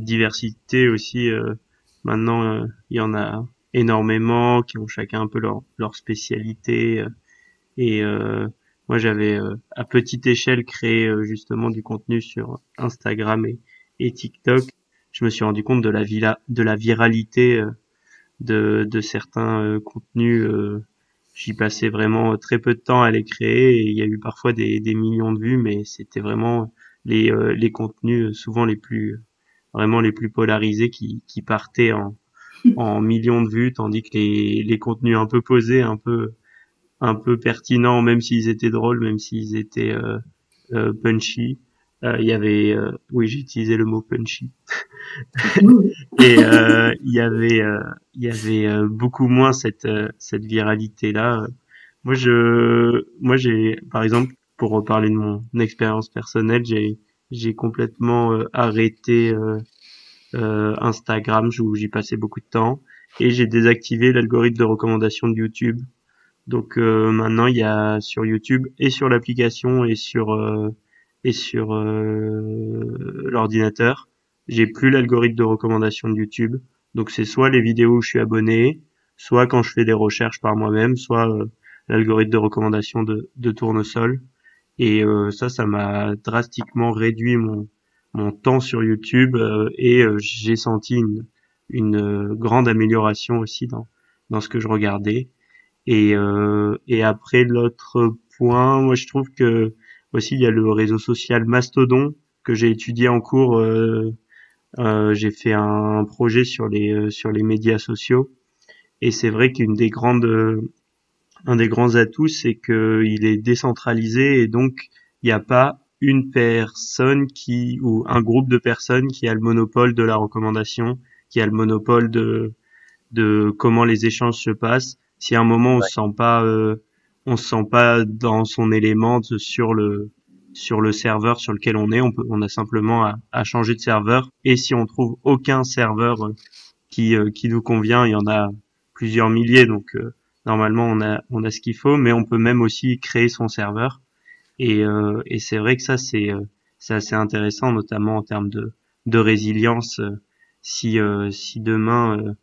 diversité aussi. Maintenant, il y en a énormément qui ont chacun un peu leur spécialité. Et moi, j'avais à petite échelle créé justement du contenu sur Instagram et TikTok. Je me suis rendu compte de la viralité de certains contenus. J'y passais vraiment très peu de temps à les créer et il y a eu parfois des millions de vues, mais c'était vraiment les contenus souvent vraiment les plus polarisés qui partaient en millions de vues, tandis que les contenus un peu posés, un peu pertinents, même s'ils étaient drôles, même s'ils étaient punchy. Il y avait, oui, j'ai utilisé le mot punchy. Et il y avait beaucoup moins cette viralité là. Moi j'ai, par exemple, pour reparler de mon expérience personnelle, j'ai complètement arrêté Instagram où j'y passais beaucoup de temps et j'ai désactivé l'algorithme de recommandation de YouTube. Donc maintenant il y a sur YouTube et sur l'application et sur l'ordinateur, j'ai plus l'algorithme de recommandation de YouTube. Donc c'est soit les vidéos où je suis abonné, soit quand je fais des recherches par moi-même, soit l'algorithme de recommandation de Tournesol. Et ça m'a drastiquement réduit mon temps sur YouTube et j'ai senti une grande amélioration aussi dans ce que je regardais. Et après l'autre point, moi je trouve que aussi il y a le réseau social Mastodon que j'ai étudié en cours. J'ai fait un projet sur les médias sociaux et c'est vrai un des grands atouts c'est que il est décentralisé et donc il n'y a pas une personne ou un groupe de personnes qui a le monopole de la recommandation, qui a le monopole de comment les échanges se passent. Si à un moment on se sent pas dans son élément sur le serveur sur lequel on a simplement à changer de serveur. Et si on trouve aucun serveur qui nous convient, il y en a plusieurs milliers, donc normalement on a ce qu'il faut, mais on peut même aussi créer son serveur. Et c'est vrai que ça c'est assez intéressant, notamment en termes de résilience. Si demain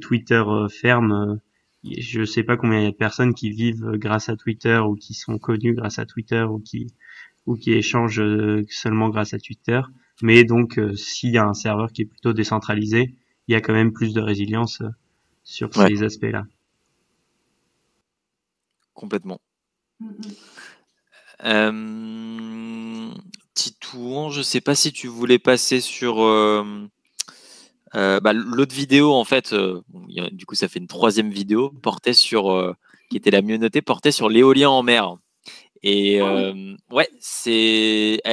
Twitter ferme, je sais pas combien il y a de personnes qui vivent grâce à Twitter ou qui sont connues grâce à Twitter ou qui échangent seulement grâce à Twitter. Mais donc s'il y a un serveur qui est plutôt décentralisé, il y a quand même plus de résilience sur ces aspects-là. Complètement. Titouan, je sais pas si tu voulais passer sur l'autre vidéo en fait. Du coup, ça fait une troisième vidéo qui était la mieux notée, portait sur l'éolien en mer. Et elle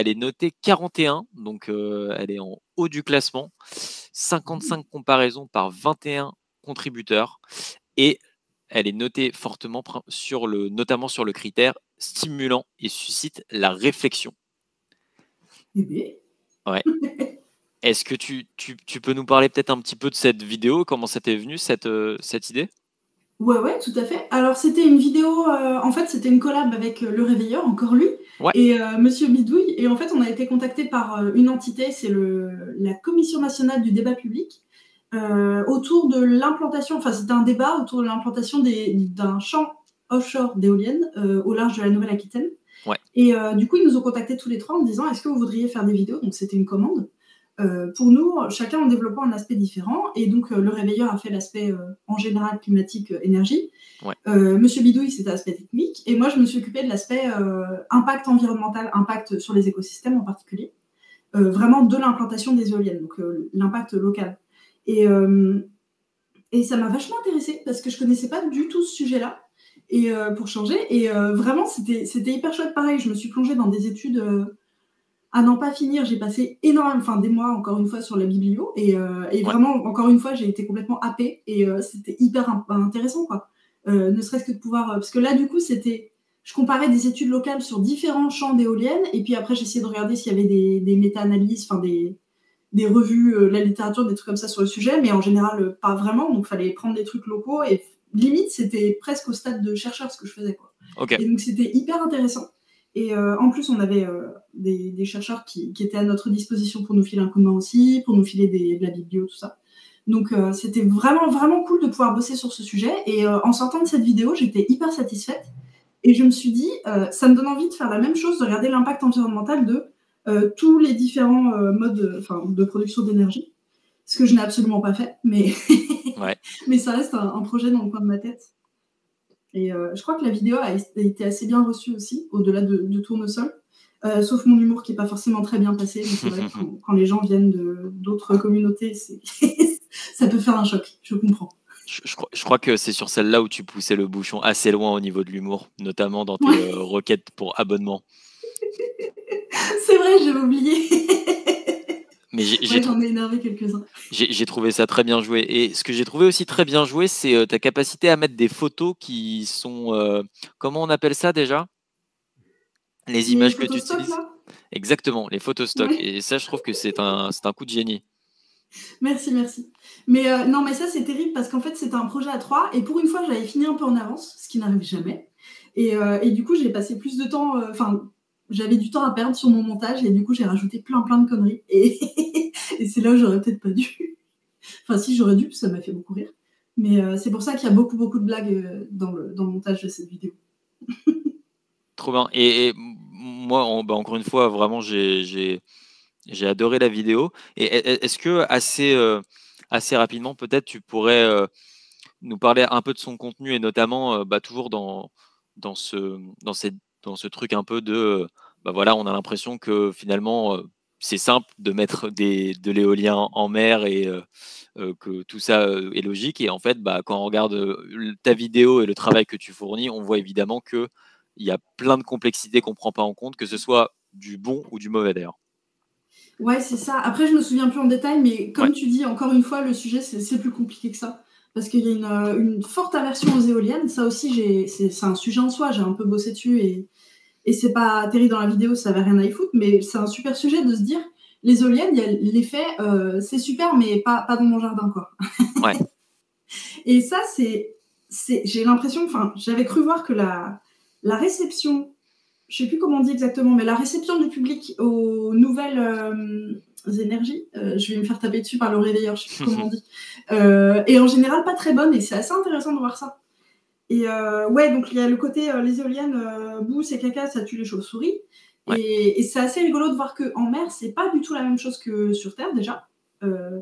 est notée 41, donc elle est en haut du classement. 55 comparaisons par 21 contributeurs. Et elle est notée fortement notamment sur le critère stimulant et suscite la réflexion. Ouais. Est-ce que tu peux nous parler peut-être un petit peu de cette vidéo, comment ça t'est venu cette idée? Ouais, tout à fait. Alors, c'était une vidéo, en fait, c'était une collab avec Le Réveilleur, encore lui, et Monsieur Bidouille. Et en fait, on a été contacté par une entité, c'est la Commission nationale du débat public, autour de l'implantation, enfin, c'était un débat autour de l'implantation d'un champ offshore d'éoliennes au large de la Nouvelle-Aquitaine. Ouais. Et du coup, ils nous ont contactés tous les trois en disant, est-ce que vous voudriez faire des vidéos? Donc, c'était une commande. Pour nous, chacun en développant un aspect différent. Et donc, le réveilleur a fait l'aspect en général climatique, énergie. Ouais. Monsieur Bidouille, c'était l'aspect technique. Et moi, je me suis occupée de l'aspect impact environnemental, impact sur les écosystèmes en particulier. Vraiment de l'implantation des éoliennes, donc l'impact local. Et ça m'a vachement intéressée parce que je connaissais pas du tout ce sujet-là. Et pour changer. Et vraiment, c'était hyper chouette. Pareil, je me suis plongée dans des études à n'en pas finir. J'ai passé des mois, encore une fois, sur la biblio. Et vraiment, encore une fois, j'ai été complètement happée. Et c'était hyper intéressant, quoi. Ne serait-ce que de pouvoir... parce que là, du coup, je comparais des études locales sur différents champs d'éoliennes. Et puis après, j'essayais de regarder s'il y avait des méta-analyses, des revues, la littérature, des trucs comme ça sur le sujet. Mais en général, pas vraiment. Donc, il fallait prendre des trucs locaux. Et limite, c'était presque au stade de chercheur ce que je faisais, quoi. Okay. Et donc, c'était hyper intéressant. Et en plus, on avait des chercheurs qui étaient à notre disposition pour nous filer un coup de main aussi, pour nous filer de la biblio, tout ça. Donc, c'était vraiment, vraiment cool de pouvoir bosser sur ce sujet. Et en sortant de cette vidéo, j'étais hyper satisfaite. Et je me suis dit, ça me donne envie de faire la même chose, de regarder l'impact environnemental de tous les différents modes de production d'énergie. Ce que je n'ai absolument pas fait, mais, mais ça reste un projet dans le coin de ma tête. Et je crois que la vidéo a été assez bien reçue aussi, au-delà de Tournesol. Sauf mon humour qui n'est pas forcément très bien passé. Mais c'est vrai que quand les gens viennent d'autres communautés, ça peut faire un choc, je comprends. Je crois que c'est sur celle-là où tu poussais le bouchon assez loin au niveau de l'humour, notamment dans tes requêtes pour abonnement. C'est vrai, j'avais oublié. Mais j'en ai énervé quelques-uns. J'ai trouvé ça très bien joué. Et ce que j'ai trouvé aussi très bien joué, c'est ta capacité à mettre des photos qui sont... comment on appelle ça déjà? Les images que tu utilises. Là. Exactement, les photos stock. Ouais. Et ça, je trouve que c'est un coup de génie. Merci. Mais non, mais ça, c'est terrible parce qu'en fait, c'était un projet à 3. Et pour une fois, j'avais fini un peu en avance, ce qui n'arrive jamais. Et du coup, j'ai passé plus de temps... j'avais du temps à perdre sur mon montage et du coup, j'ai rajouté plein de conneries. Et c'est là où j'aurais peut-être pas dû. Enfin, si, j'aurais dû, ça m'a fait beaucoup rire. Mais c'est pour ça qu'il y a beaucoup de blagues dans le montage de cette vidéo. Trop bien. Et moi, encore une fois, vraiment, j'ai adoré la vidéo. Et est-ce que assez rapidement, peut-être, tu pourrais nous parler un peu de son contenu et notamment toujours dans ce truc un peu de voilà, on a l'impression que finalement c'est simple de mettre de l'éolien en mer et que tout ça est logique. Et en fait, quand on regarde ta vidéo et le travail que tu fournis, on voit évidemment que il y a plein de complexités qu'on ne prend pas en compte, que ce soit du bon ou du mauvais d'ailleurs. Ouais, c'est ça. Après, je me souviens plus en détail, mais comme tu dis, encore une fois, le sujet, c'est plus compliqué que ça. Parce qu'il y a une forte aversion aux éoliennes. Ça aussi, c'est un sujet en soi. J'ai un peu bossé dessus et c'est pas terrible dans la vidéo, ça va rien à y foutre, mais c'est un super sujet de se dire, les éoliennes, il y a l'effet, c'est super, mais pas dans mon jardin, quoi. Ouais. Et ça, j'ai l'impression, j'avais cru voir que la réception, je sais plus comment on dit exactement, mais la réception du public aux nouvelles énergies, je vais me faire taper dessus par le réveilleur, je sais plus comment on dit, et en général pas très bonne, et c'est assez intéressant de voir ça. Et donc il y a le côté les éoliennes, boue, c'est caca, ça tue les chauves-souris. Ouais. Et c'est assez rigolo de voir qu'en mer, c'est pas du tout la même chose que sur Terre déjà.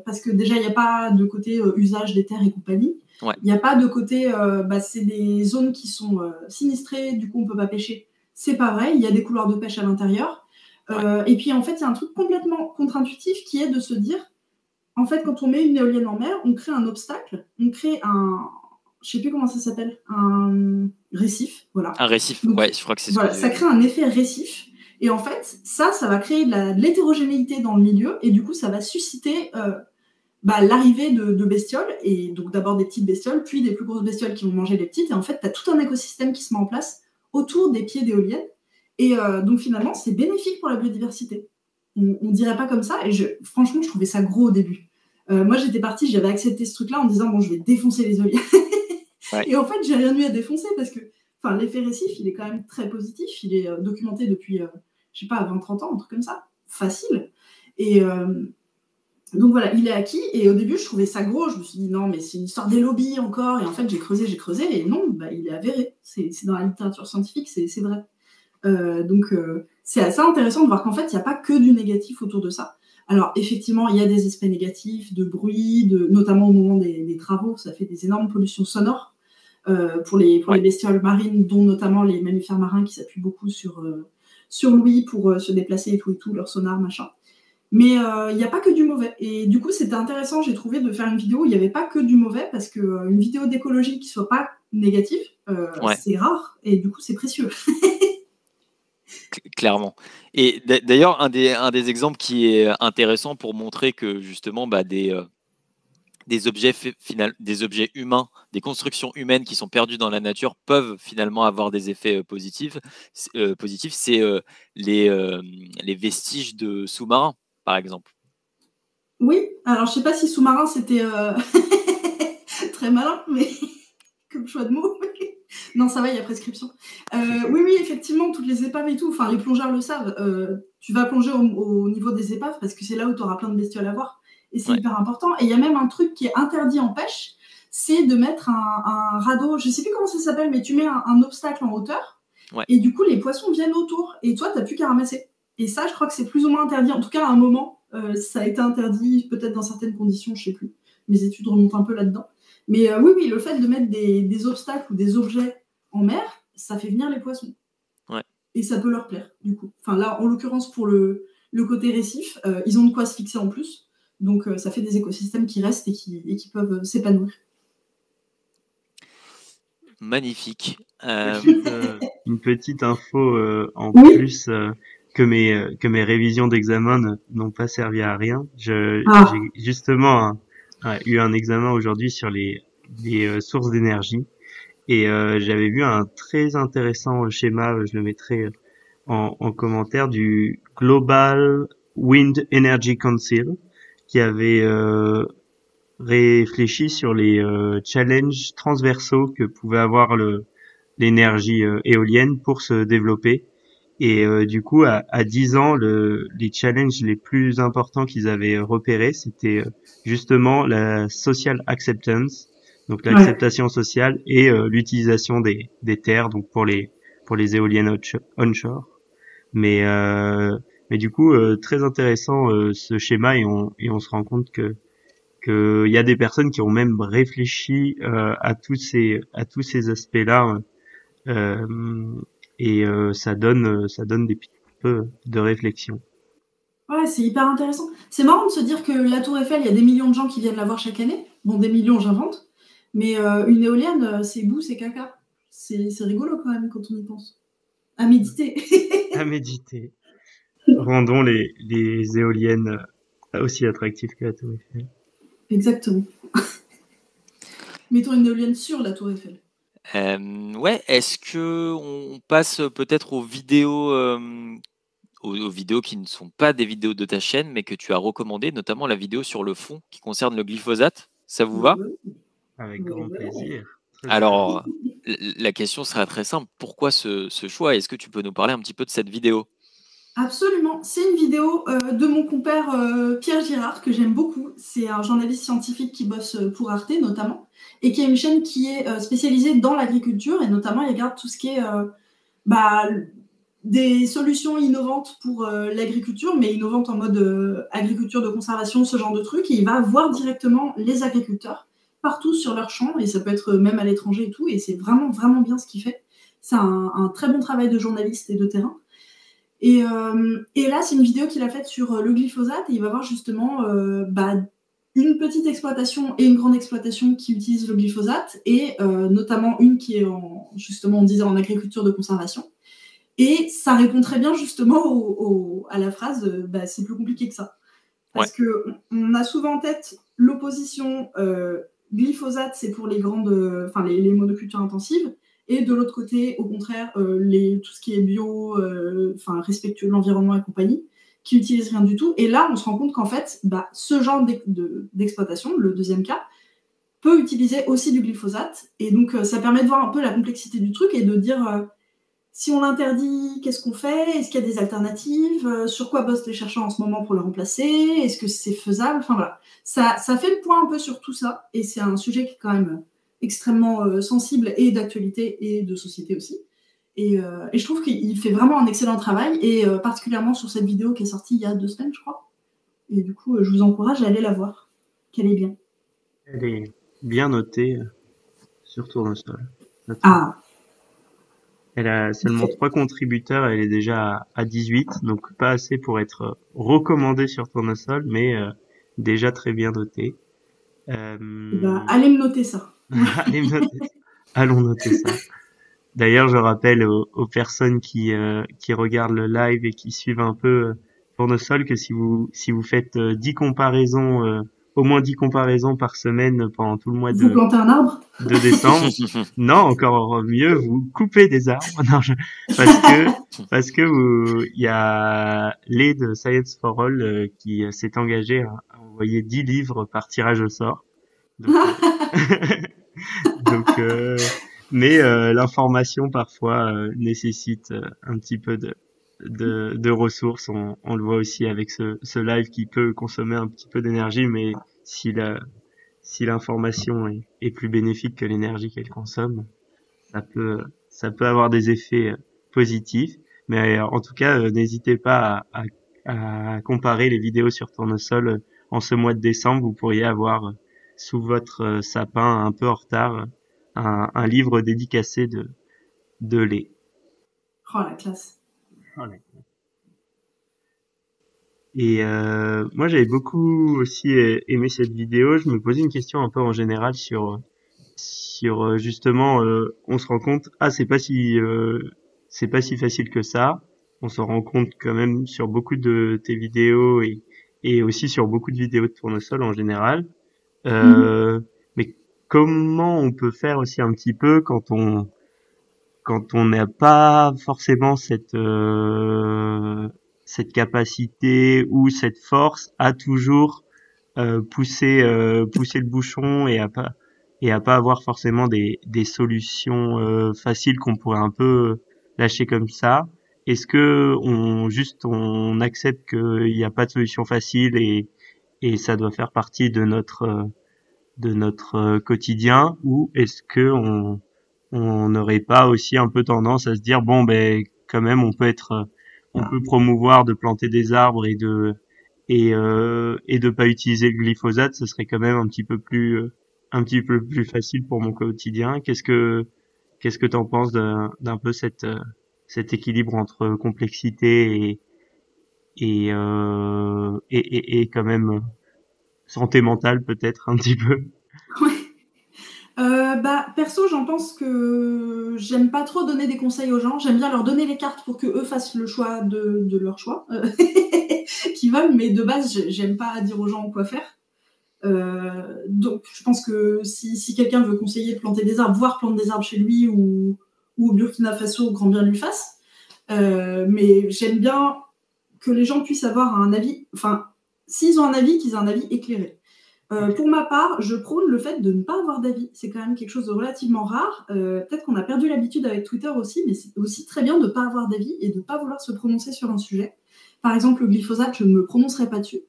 Parce que déjà, il n'y a pas de côté usage des terres et compagnie. Il n'y a pas de côté, c'est des zones qui sont sinistrées, du coup on ne peut pas pêcher. C'est pas vrai, il y a des couloirs de pêche à l'intérieur. Et puis en fait, il y a un truc complètement contre-intuitif qui est de se dire, en fait, quand on met une éolienne en mer, on crée un obstacle, on crée je sais plus comment ça s'appelle, un récif, voilà. Un récif, donc, je crois que c'est ça. Ça crée un effet récif. Et en fait, ça va créer de l'hétérogénéité dans le milieu, et du coup, ça va susciter l'arrivée de bestioles, et donc d'abord des petites bestioles, puis des plus grosses bestioles qui vont manger les petites, et en fait, tu as tout un écosystème qui se met en place autour des pieds d'éoliennes, et donc finalement, c'est bénéfique pour la biodiversité. On dirait pas comme ça, et franchement, je trouvais ça gros au début. Moi, j'étais partie, j'avais accepté ce truc-là en disant, bon, je vais défoncer les éoliennes. Et en fait, j'ai rien eu à défoncer parce que l'effet récif, il est quand même très positif. Il est documenté depuis, je sais pas, 20-30 ans, un truc comme ça. Facile. Et donc voilà, il est acquis. Et au début, je trouvais ça gros. Je me suis dit, non, mais c'est une histoire des lobbies encore. Et en fait, j'ai creusé. Et non, il est avéré. C'est dans la littérature scientifique, c'est vrai. Donc, c'est assez intéressant de voir qu'en fait, il n'y a pas que du négatif autour de ça. Alors, effectivement, il y a des aspects négatifs, de bruit, notamment au moment des travaux, ça fait des énormes pollutions sonores pour les bestioles marines, dont notamment les mammifères marins qui s'appuient beaucoup sur l'ouïe pour se déplacer et tout, leur sonar, machin. Mais il n'y a pas que du mauvais. Et du coup, c'était intéressant, j'ai trouvé, de faire une vidéo où il n'y avait pas que du mauvais, parce qu'une vidéo d'écologie qui ne soit pas négative, c'est rare, et du coup, c'est précieux. Clairement. Et d'ailleurs, un des exemples qui est intéressant pour montrer que justement des objets des objets humains, des constructions humaines qui sont perdues dans la nature peuvent finalement avoir des effets positifs, c'est les vestiges de sous-marins, par exemple. Oui, alors je sais pas si sous-marin c'était très malin, mais comme choix de mots. Non, ça va, il y a prescription. Oui, effectivement, toutes les épaves et tout, enfin les plongeurs le savent, tu vas plonger au niveau des épaves parce que c'est là où tu auras plein de bestioles à voir. Et c'est hyper important. Et il y a même un truc qui est interdit en pêche, c'est de mettre un radeau, je sais plus comment ça s'appelle, mais tu mets un obstacle en hauteur, et du coup les poissons viennent autour, et toi, tu n'as plus qu'à ramasser. Et ça, je crois que c'est plus ou moins interdit, en tout cas à un moment, ça a été interdit, peut-être dans certaines conditions, je sais plus. Mes études remontent un peu là-dedans. Mais oui, le fait de mettre des obstacles ou des objets en mer, ça fait venir les poissons. Ouais. Et ça peut leur plaire, du coup. Enfin, là, en l'occurrence, pour le côté récif, ils ont de quoi se fixer en plus. Donc, ça fait des écosystèmes qui restent et qui peuvent s'épanouir. Magnifique. Une petite info en plus que mes révisions d'examen n'ont pas servi à rien. J'ai justement eu un examen aujourd'hui sur les sources d'énergie, et j'avais vu un très intéressant schéma, je le mettrai en commentaire, du Global Wind Energy Council, qui avait réfléchi sur les challenges transversaux que pouvait avoir l'énergie éolienne pour se développer. Et du coup, à 10 ans, les challenges les plus importants qu'ils avaient repérés, c'était justement la social acceptance, donc l'acceptation sociale, et l'utilisation des terres, donc pour les éoliennes onshore. Mais du coup, très intéressant ce schéma, et on se rend compte que il y a des personnes qui ont même réfléchi à tous ces aspects-là, et ça donne des petits peu de réflexion. Ouais, c'est hyper intéressant. C'est marrant de se dire que la Tour Eiffel, il y a des millions de gens qui viennent la voir chaque année. Bon, des millions, j'invente. Mais une éolienne, c'est boue, c'est caca. C'est rigolo quand même quand on y pense. À méditer. À méditer. Rendons les éoliennes aussi attractives que la Tour Eiffel. Exactement. Mettons une éolienne sur la Tour Eiffel. Ouais, est-ce que on passe peut-être aux vidéos, aux vidéos qui ne sont pas des vidéos de ta chaîne, mais que tu as recommandées, notamment la vidéo sur le fond qui concerne le glyphosate. Ça vous va? Avec grand plaisir. Alors, la question sera très simple. Pourquoi ce choix? Est-ce que tu peux nous parler un petit peu de cette vidéo? Absolument. C'est une vidéo de mon compère Pierre Girard, que j'aime beaucoup. C'est un journaliste scientifique qui bosse pour Arte, notamment, et qui a une chaîne qui est spécialisée dans l'agriculture, et notamment, il regarde tout ce qui est des solutions innovantes pour l'agriculture, mais innovantes en mode agriculture de conservation, ce genre de trucs, et il va voir directement les agriculteurs partout sur leur champ, et ça peut être même à l'étranger et tout, et c'est vraiment, vraiment bien ce qu'il fait. C'est un très bon travail de journaliste et de terrain. Et là, c'est une vidéo qu'il a faite sur le glyphosate, et il va voir justement une petite exploitation et une grande exploitation qui utilisent le glyphosate, et notamment une qui est justement, on disait, en agriculture de conservation. Et ça répond très bien justement à la phrase c'est plus compliqué que ça. Parce qu'on a souvent en tête l'opposition glyphosate, c'est pour les les monocultures intensives, et de l'autre côté, au contraire, tout ce qui est bio, respectueux de l'environnement et compagnie, qui n'utilisent rien du tout. Et là, on se rend compte qu'en fait, ce genre d'exploitation, le deuxième cas, peut utiliser aussi du glyphosate. Et donc, ça permet de voir un peu la complexité du truc et de dire si on l'interdit, qu'est-ce qu'on fait? Est-ce qu'il y a des alternatives? Sur quoi bossent les chercheurs en ce moment pour le remplacer? Est-ce que c'est faisable? Enfin voilà, ça fait le point un peu sur tout ça, et c'est un sujet qui est quand même extrêmement sensible, et d'actualité et de société aussi. Et je trouve qu'il fait vraiment un excellent travail, et particulièrement sur cette vidéo qui est sortie il y a 2 semaines, je crois. Et du coup, je vous encourage à aller la voir, qu'elle est bien. Elle est bien notée sur Tournesol. Ah, Elle a seulement fait. 3 contributeurs, elle est déjà à 18, donc pas assez pour être recommandée sur Tournesol, mais déjà très bien notée. Bah, Euh, allez me noter ça. allez noter ça. Allons noter ça. D'ailleurs, je rappelle aux personnes qui regardent le live et qui suivent un peu Tournesol que si vous faites 10 comparaisons, au moins 10 comparaisons par semaine pendant tout le mois Vous plantez un arbre? de décembre, non, encore mieux, vous coupez des arbres. Non, parce que il y a Lé de Science for All qui s'est engagé à envoyer 10 livres par tirage au sort. Donc, donc, mais l'information parfois nécessite un petit peu de ressources. On le voit aussi avec ce live qui peut consommer un petit peu d'énergie, mais si si l'information est plus bénéfique que l'énergie qu'elle consomme, ça peut avoir des effets positifs. Mais en tout cas, n'hésitez pas à comparer les vidéos sur Tournesol en ce mois de décembre. Vous pourriez avoir sous votre sapin, un peu en retard, un livre dédicacé de lait. Oh, la classe. Voilà. Et moi, j'avais beaucoup aussi aimé cette vidéo. Je me posais une question un peu en général sur justement, on se rend compte, ah, c'est pas si facile que ça. On se rend compte quand même sur beaucoup de tes vidéos et aussi sur beaucoup de vidéos de tournesol en général. Mhm. Mais comment on peut faire aussi un petit peu quand on n'a pas forcément cette capacité ou cette force à toujours pousser le bouchon et à pas avoir forcément des solutions faciles qu'on pourrait un peu lâcher comme ça. Est-ce que on accepte qu'il n'y a pas de solution facile et ça doit faire partie de notre quotidien, ou est-ce que on n'aurait pas aussi un peu tendance à se dire bon ben quand même on peut promouvoir de planter des arbres et de pas utiliser le glyphosate, ce serait quand même un petit peu plus facile pour mon quotidien. Qu'est-ce que t'en penses d'un peu cet équilibre entre complexité et quand même santé mentale peut-être un petit peu. Ouais. Bah, perso, j'en pense que j'aime pas trop donner des conseils aux gens. J'aime bien leur donner les cartes pour que eux fassent le choix de leur choix qu'ils veulent, mais de base, j'aime pas dire aux gens quoi faire. Donc, je pense que si quelqu'un veut conseiller de planter des arbres, voire planter des arbres chez lui ou au Burkina Faso, grand bien lui fasse. Mais j'aime bien que les gens puissent avoir un avis, enfin, s'ils ont un avis, qu'ils aient un avis éclairé. Pour ma part, je prône le fait de ne pas avoir d'avis. C'est quand même quelque chose de relativement rare. Peut-être qu'on a perdu l'habitude avec Twitter aussi, mais c'est aussi très bien de ne pas avoir d'avis et de ne pas vouloir se prononcer sur un sujet. Par exemple, le glyphosate, je ne me prononcerai pas dessus.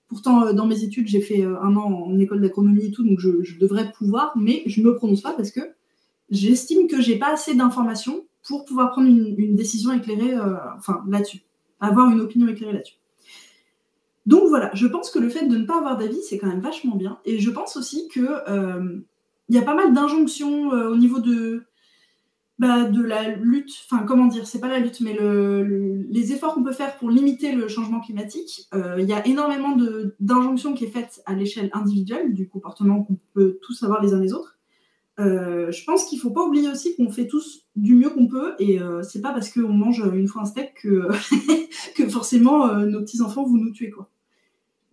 Pourtant, dans mes études, j'ai fait un an en école d'agronomie et tout, donc je devrais pouvoir, mais je ne me prononce pas parce que j'estime que j'ai pas assez d'informations pour pouvoir prendre une décision éclairée là-dessus, avoir une opinion éclairée là-dessus. Donc voilà, je pense que le fait de ne pas avoir d'avis, c'est quand même vachement bien. Et je pense aussi que y a pas mal d'injonctions au niveau de la lutte, enfin comment dire, c'est pas la lutte, mais les efforts qu'on peut faire pour limiter le changement climatique. Il y a énormément d'injonctions qui est faite à l'échelle individuelle, du comportement qu'on peut tous avoir les uns les autres. Je pense qu'il ne faut pas oublier aussi qu'on fait tous du mieux qu'on peut et c'est pas parce qu'on mange une fois un steak que, que forcément nos petits-enfants vont nous tuer, quoi.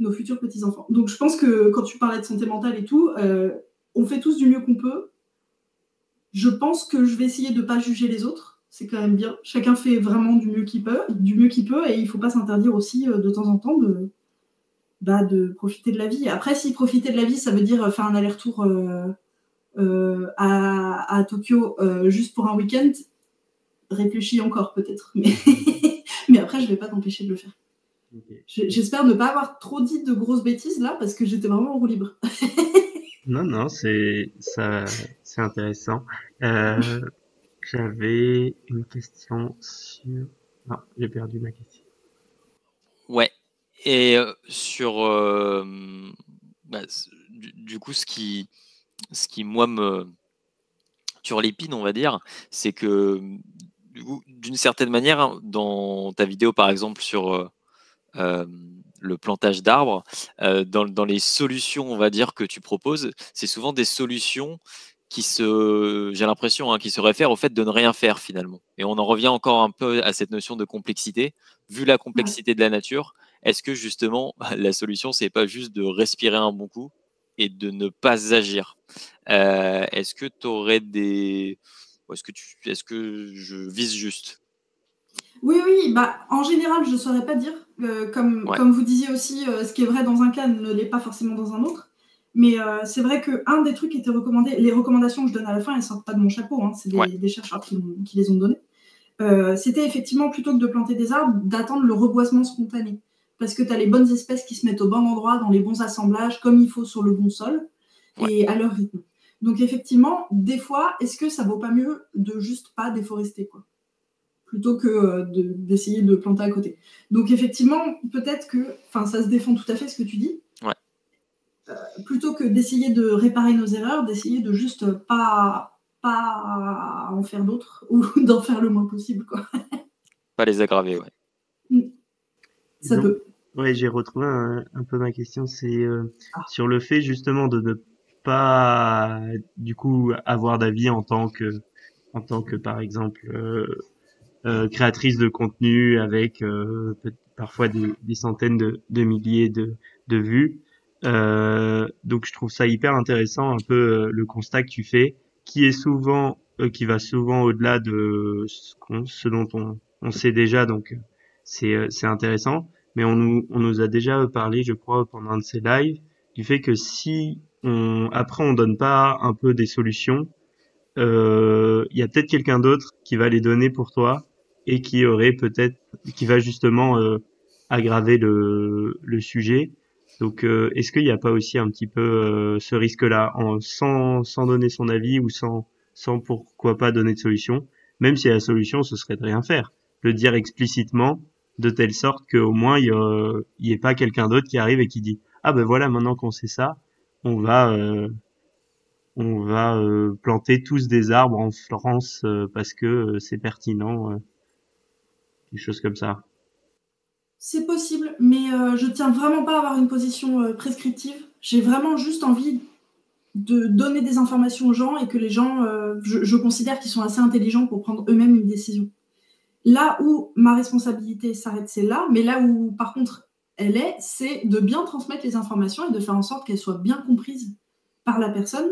Nos futurs petits-enfants. Donc je pense que quand tu parlais de santé mentale et tout, on fait tous du mieux qu'on peut. Je pense que je vais essayer de ne pas juger les autres. C'est quand même bien. Chacun fait vraiment du mieux qu'il peut, et il ne faut pas s'interdire aussi de temps en temps de profiter de la vie. Après, si profiter de la vie, ça veut dire faire un aller-retour à Tokyo juste pour un week-end, réfléchis encore peut-être. Mais après, je ne vais pas t'empêcher de le faire. Okay. J'espère ne pas avoir trop dit de grosses bêtises là, parce que j'étais vraiment en roue libre. Non, c'est intéressant. J'avais une question sur... Non, j'ai perdu ma question. Ouais. Et sur bah, du coup, ce qui moi me sur l'épine, on va dire, c'est que du coup, d'une certaine manière, hein, dans ta vidéo par exemple sur euh, le plantage d'arbres, dans les solutions, on va dire, que tu proposes, c'est souvent des solutions j'ai l'impression, hein, qui se réfèrent au fait de ne rien faire finalement. Et on en revient encore un peu à cette notion de complexité. Vu la Ouais. complexité de la nature, est-ce que justement la solution, c'est pas juste de respirer un bon coup et de ne pas agir? Est-ce que tu aurais des... ou est-ce que je vise juste? Oui, oui, bah, en général, je ne saurais pas dire. Ouais, Comme vous disiez aussi, ce qui est vrai dans un cas ne l'est pas forcément dans un autre. Mais c'est vrai qu'un des trucs qui était recommandé, les recommandations que je donne à la fin, elles ne sortent pas de mon chapeau, hein, c'est ouais, des chercheurs qui les ont données. C'était effectivement, plutôt que de planter des arbres, d'attendre le reboisement spontané. Parce que tu as les bonnes espèces qui se mettent au bon endroit, dans les bons assemblages, comme il faut sur le bon sol, ouais. et à leur rythme. Donc effectivement, des fois, est-ce que ça vaut pas mieux de juste pas déforester, quoi, plutôt que d'essayer de planter à côté. Donc effectivement, peut-être que, enfin, ça se défend tout à fait ce que tu dis. Ouais. Plutôt que d'essayer de réparer nos erreurs, d'essayer de juste pas en faire d'autres ou d'en faire le moins possible, quoi. Pas les aggraver, ouais. Ça Donc, peut. ouais, j'ai retrouvé un peu ma question, c'est Ah. sur le fait justement de ne pas du coup avoir d'avis en tant que par exemple créatrice de contenu avec parfois des centaines de milliers de vues. Donc je trouve ça hyper intéressant un peu le constat que tu fais, qui est souvent qui va souvent au-delà de ce dont on sait déjà, donc c'est intéressant. Mais on nous a déjà parlé, je crois, pendant un de ces lives, du fait que si après on donne pas un peu des solutions, il y a peut-être quelqu'un d'autre qui va les donner pour toi et qui va justement aggraver le sujet. Donc, est-ce qu'il n'y a pas aussi un petit peu ce risque-là, sans donner son avis ou sans pourquoi pas donner de solution, même si la solution ce serait de rien faire, le dire explicitement de telle sorte qu'au moins il y ait pas quelqu'un d'autre qui arrive et qui dit ah ben voilà, maintenant qu'on sait ça, on va planter tous des arbres en Florence parce que c'est pertinent, quelque chose comme ça. C'est possible, mais je tiens vraiment pas à avoir une position prescriptive. J'ai vraiment juste envie de donner des informations aux gens et que les gens, je considère qu'ils sont assez intelligents pour prendre eux-mêmes une décision. Là où ma responsabilité s'arrête, c'est là, mais là où, par contre, elle est, c'est de bien transmettre les informations et de faire en sorte qu'elles soient bien comprises par la personne.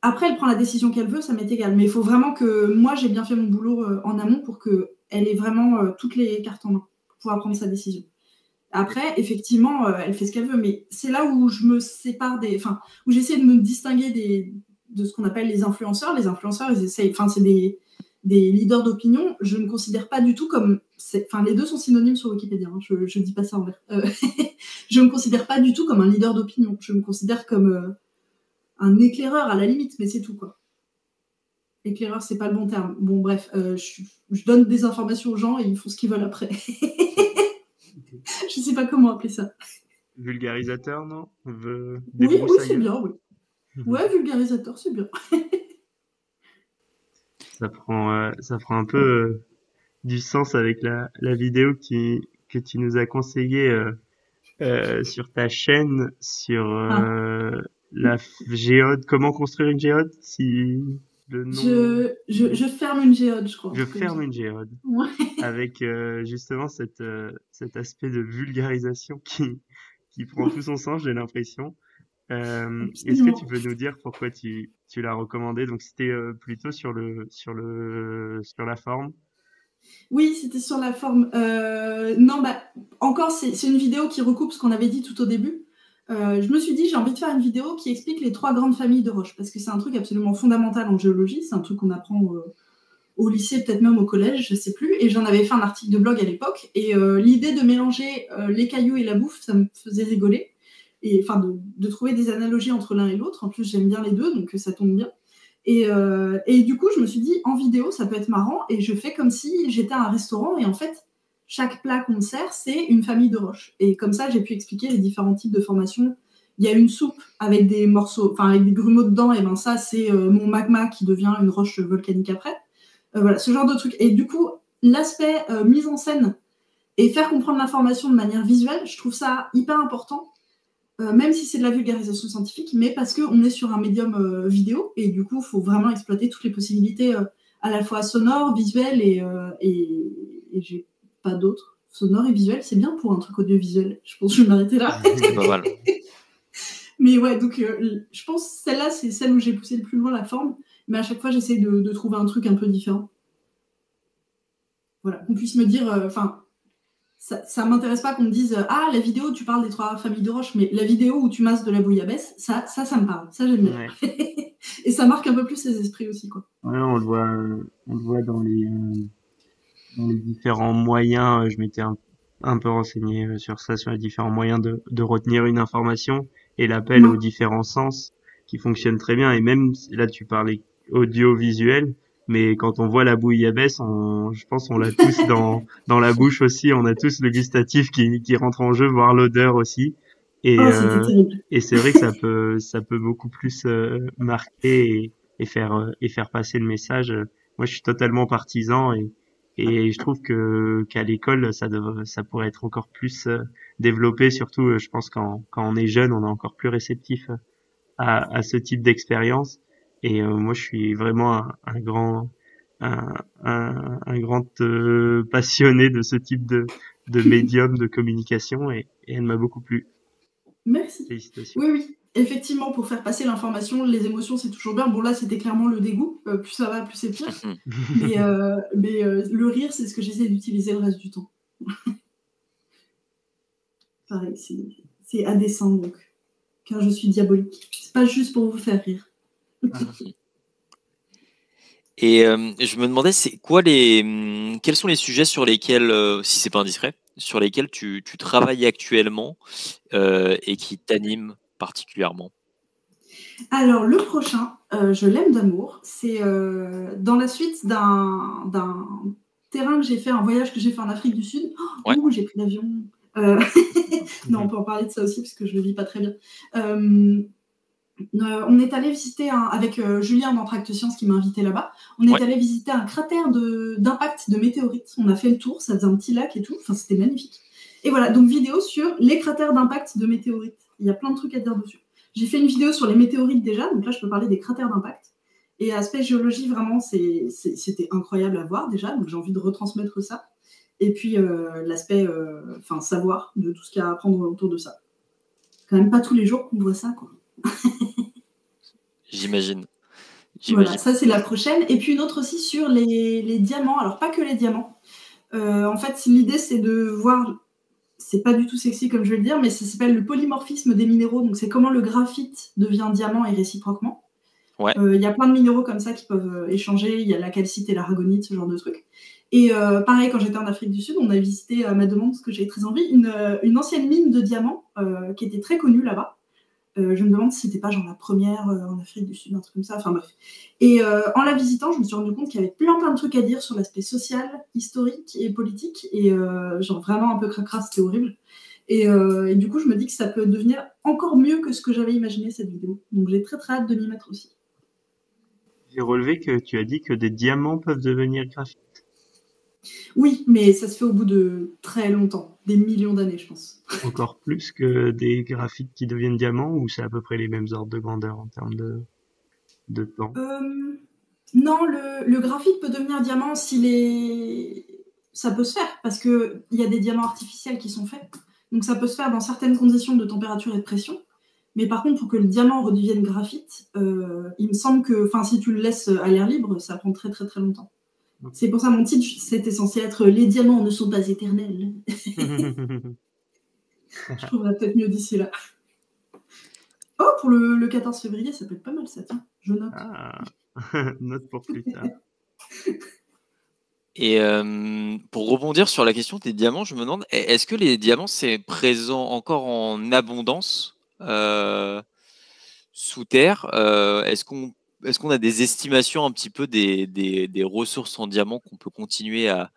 Après, elle prend la décision qu'elle veut, ça m'est égal. Mais il faut vraiment que moi, j'ai bien fait mon boulot en amont pour qu'elle ait vraiment toutes les cartes en main pour pouvoir prendre sa décision. Après, effectivement, elle fait ce qu'elle veut, mais c'est là où je me sépare enfin, où j'essaie de me distinguer de ce qu'on appelle les influenceurs. Les influenceurs, enfin, c'est des leaders d'opinion. Je ne considère pas du tout comme, enfin, les deux sont synonymes sur Wikipédia, hein, je ne dis pas ça en l'air. Je ne me considère pas du tout comme un leader d'opinion. Je me considère comme un éclaireur à la limite, mais c'est tout, quoi. Éclaireur, c'est pas le bon terme. Bon, bref, je donne des informations aux gens et ils font ce qu'ils veulent après. Je sais pas comment appeler ça. Vulgarisateur, non? Oui, oui, c'est Débroussailleur? bien, oui. Ouais, vulgarisateur, c'est bien. Ça prend un peu du sens avec la vidéo que tu nous as conseillée sur ta chaîne, sur Ah, la géode. Comment construire une géode? Si le nom... je ferme une géode, je crois, un Je truc comme ferme ça. une géode. Ouais. Avec justement cet aspect de vulgarisation qui prend tout son sens, j'ai l'impression. Est-ce que tu Absolument. peux nous dire pourquoi tu l'as recommandé? Donc c'était plutôt sur la forme. Oui, c'était sur la forme. Non, bah, encore, c'est une vidéo qui recoupe ce qu'on avait dit tout au début. Je me suis dit, j'ai envie de faire une vidéo qui explique les 3 grandes familles de roches, parce que c'est un truc absolument fondamental en géologie, c'est un truc qu'on apprend au lycée, peut-être même au collège, je sais plus, et j'en avais fait un article de blog à l'époque, et l'idée de mélanger les cailloux et la bouffe, ça me faisait rigoler, et enfin de trouver des analogies entre l'un et l'autre, en plus j'aime bien les deux, donc ça tombe bien. Et du coup, je me suis dit, en vidéo, ça peut être marrant, et je fais comme si j'étais à un restaurant, et en fait, chaque plat qu'on me sert, c'est une famille de roches. Et comme ça, j'ai pu expliquer les différents types de formations. Il y a une soupe avec des morceaux, enfin avec des grumeaux dedans, et ben ça, c'est mon magma qui devient une roche volcanique après. Voilà, ce genre de truc. Et du coup, l'aspect mise en scène et faire comprendre l'information de manière visuelle, je trouve ça hyper important, même si c'est de la vulgarisation scientifique, mais parce qu'on est sur un médium vidéo, et du coup, il faut vraiment exploiter toutes les possibilités à la fois sonores, visuelles, et j'ai pas d'autres. Sonore et visuel, c'est bien pour un truc audiovisuel. Je pense que je vais m'arrêter là. C'est pas mal. Mais ouais, donc je pense que celle-là, c'est celle où j'ai poussé le plus loin la forme, mais à chaque fois, j'essaie de trouver un truc un peu différent. Voilà, qu'on puisse me dire, enfin, ça m'intéresse pas qu'on me dise ah, la vidéo où tu parles des 3 familles de roches, mais la vidéo où tu masses de la bouillabaisse, ça me parle, ça j'aime bien. Ouais. Et ça marque un peu plus les esprits aussi, quoi. Ouais, on le voit dans les différents moyens. Je m'étais un peu renseigné sur ça, sur les différents moyens de retenir une information et l'appel aux différents sens qui fonctionne très bien. Et même là, tu parlais audiovisuel, mais quand on voit la bouillabaisse, je pense on l'a tous dans la bouche aussi. On a tous le gustatif qui rentre en jeu, voire l'odeur aussi. Et Oh, c'était terrible. et c'est vrai que ça peut beaucoup plus marquer et faire passer le message. Moi, je suis totalement partisan et je trouve que qu'à l'école, ça pourrait être encore plus développé. Surtout, je pense quand on est jeune, on est encore plus réceptif à ce type d'expérience. Et moi, je suis vraiment un grand un grand passionné de ce type de médium de communication et elle m'a beaucoup plu. Merci. Félicitations. Oui, oui. Effectivement, pour faire passer l'information, les émotions, c'est toujours bien. Bon, là, c'était clairement le dégoût. Plus ça va, plus c'est pire. Mais le rire, c'est ce que j'essaie d'utiliser le reste du temps. Pareil, c'est indécent, donc. Car je suis diabolique. C'est pas juste pour vous faire rire. Et je me demandais, c'est quoi quels sont les sujets sur lesquels, si c'est pas indiscret, sur lesquels tu travailles actuellement et qui t'animent particulièrement? Alors, le prochain, je l'aime d'amour. C'est dans la suite d'un terrain que j'ai fait, un voyage que j'ai fait en Afrique du Sud. Ouais. Ouh, j'ai pris l'avion. Non, on peut en parler de ça aussi parce que je le vis pas très bien. On est allé visiter avec Julien d'Entracte Science qui m'a invité là-bas. On est allé visiter un cratère d'impact de météorites. On a fait le tour, ça faisait un petit lac et tout. Enfin, c'était magnifique. Et voilà, donc vidéo sur les cratères d'impact de météorites. Il y a plein de trucs à dire dessus. J'ai fait une vidéo sur les météorites déjà, donc là je peux parler des cratères d'impact. Et aspect géologie, vraiment, c'était incroyable à voir déjà, donc j'ai envie de retransmettre ça. Et puis l'aspect savoir de tout ce qu'il y a à apprendre autour de ça. Quand même pas tous les jours qu'on voit ça, quoi. J'imagine. Voilà, ça c'est la prochaine. Et puis une autre aussi sur les diamants. Alors pas que les diamants. En fait, l'idée c'est de voir, c'est pas du tout sexy comme je vais le dire, mais ça s'appelle le polymorphisme des minéraux. Donc c'est comment le graphite devient diamant et réciproquement. Ouais. Il y a plein de minéraux comme ça qui peuvent échanger. Il y a la calcite et l'aragonite, ce genre de trucs. Et pareil, quand j'étais en Afrique du Sud, on a visité à ma demande, parce que j'avais très envie, une ancienne mine de diamants qui était très connue là-bas. Je me demande si c'était pas genre la première en Afrique du Sud, un truc comme ça, enfin bref. Et en la visitant, je me suis rendu compte qu'il y avait plein de trucs à dire sur l'aspect social, historique et politique, et genre vraiment un peu cracra, c'était horrible. Et du coup, je me dis que ça peut devenir encore mieux que ce que j'avais imaginé cette vidéo. Donc j'ai très hâte de m'y mettre aussi. J'ai relevé que tu as dit que des diamants peuvent devenir graphites. Oui, mais ça se fait au bout de très longtemps, des millions d'années, je pense. Encore plus que des graphites qui deviennent diamants, ou c'est à peu près les mêmes ordres de grandeur en termes de temps? Non, le graphite peut devenir diamant ça peut se faire, parce qu'il y a des diamants artificiels qui sont faits. Donc ça peut se faire dans certaines conditions de température et de pression. Mais par contre, pour que le diamant redevienne graphite, il me semble que si tu le laisses à l'air libre, ça prend très longtemps. C'est pour ça mon titre, c'était censé être « Les diamants ne sont pas éternels ». Je trouverais peut-être mieux d'ici là. Oh, pour le 14 février, ça peut être pas mal ça, tiens. Je note. Ah, note pour plus tard. Et pour rebondir sur la question des diamants, je me demande, est-ce que les diamants, c'est présent encore en abondance sous terre? Est-ce qu'on a des estimations un petit peu des ressources en diamants qu'on peut continuer à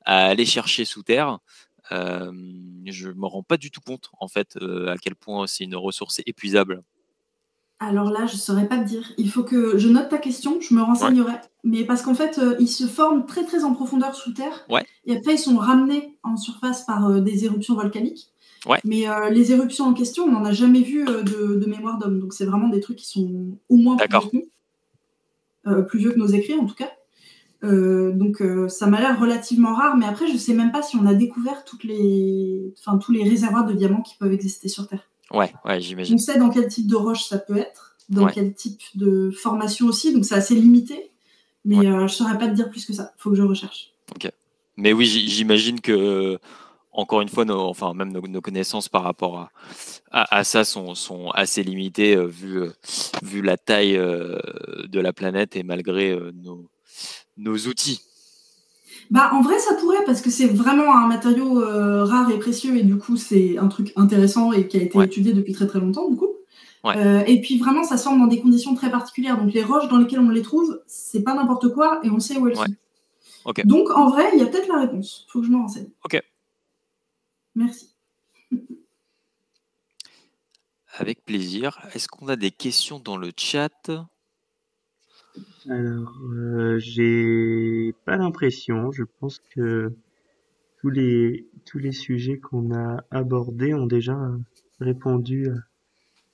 à aller chercher sous terre. Je me rends pas du tout compte en fait à quel point c'est une ressource épuisable. Alors là, je ne saurais pas te dire. Il faut que je note ta question, je me renseignerai. Mais parce qu'en fait, ils se forment très très en profondeur sous terre. Ouais. Et après, ils sont ramenés en surface par des éruptions volcaniques. Ouais. Mais les éruptions en question, on n'en a jamais vu de mémoire d'homme. Donc c'est vraiment des trucs qui sont au moins plus vieux que nous. Plus vieux que nos écrits en tout cas. Donc ça m'a l'air relativement rare. Mais après, je ne sais même pas si on a découvert tous les réservoirs de diamants qui peuvent exister sur Terre. Ouais, j'imagine. On sait dans quel type de roche ça peut être, dans quel type de formation aussi, donc c'est assez limité, mais je ne saurais pas te dire plus que ça, il faut que je recherche. Ok. Mais oui, j'imagine que, encore une fois, même nos connaissances par rapport à ça sont assez limitées vu la taille de la planète et malgré nos outils. Bah, en vrai, ça pourrait, parce que c'est vraiment un matériau rare et précieux, et du coup, c'est un truc intéressant et qui a été étudié depuis très très longtemps, du coup. Et puis vraiment, ça se forme dans des conditions très particulières. Donc les roches dans lesquelles on les trouve, c'est pas n'importe quoi, et on sait où elles sont. Okay. Donc en vrai, il y a peut-être la réponse. Il faut que je me renseigne. Ok. Merci. Avec plaisir. Est-ce qu'on a des questions dans le chat ? Alors, j'ai pas l'impression. Je pense que tous les sujets qu'on a abordés ont déjà répondu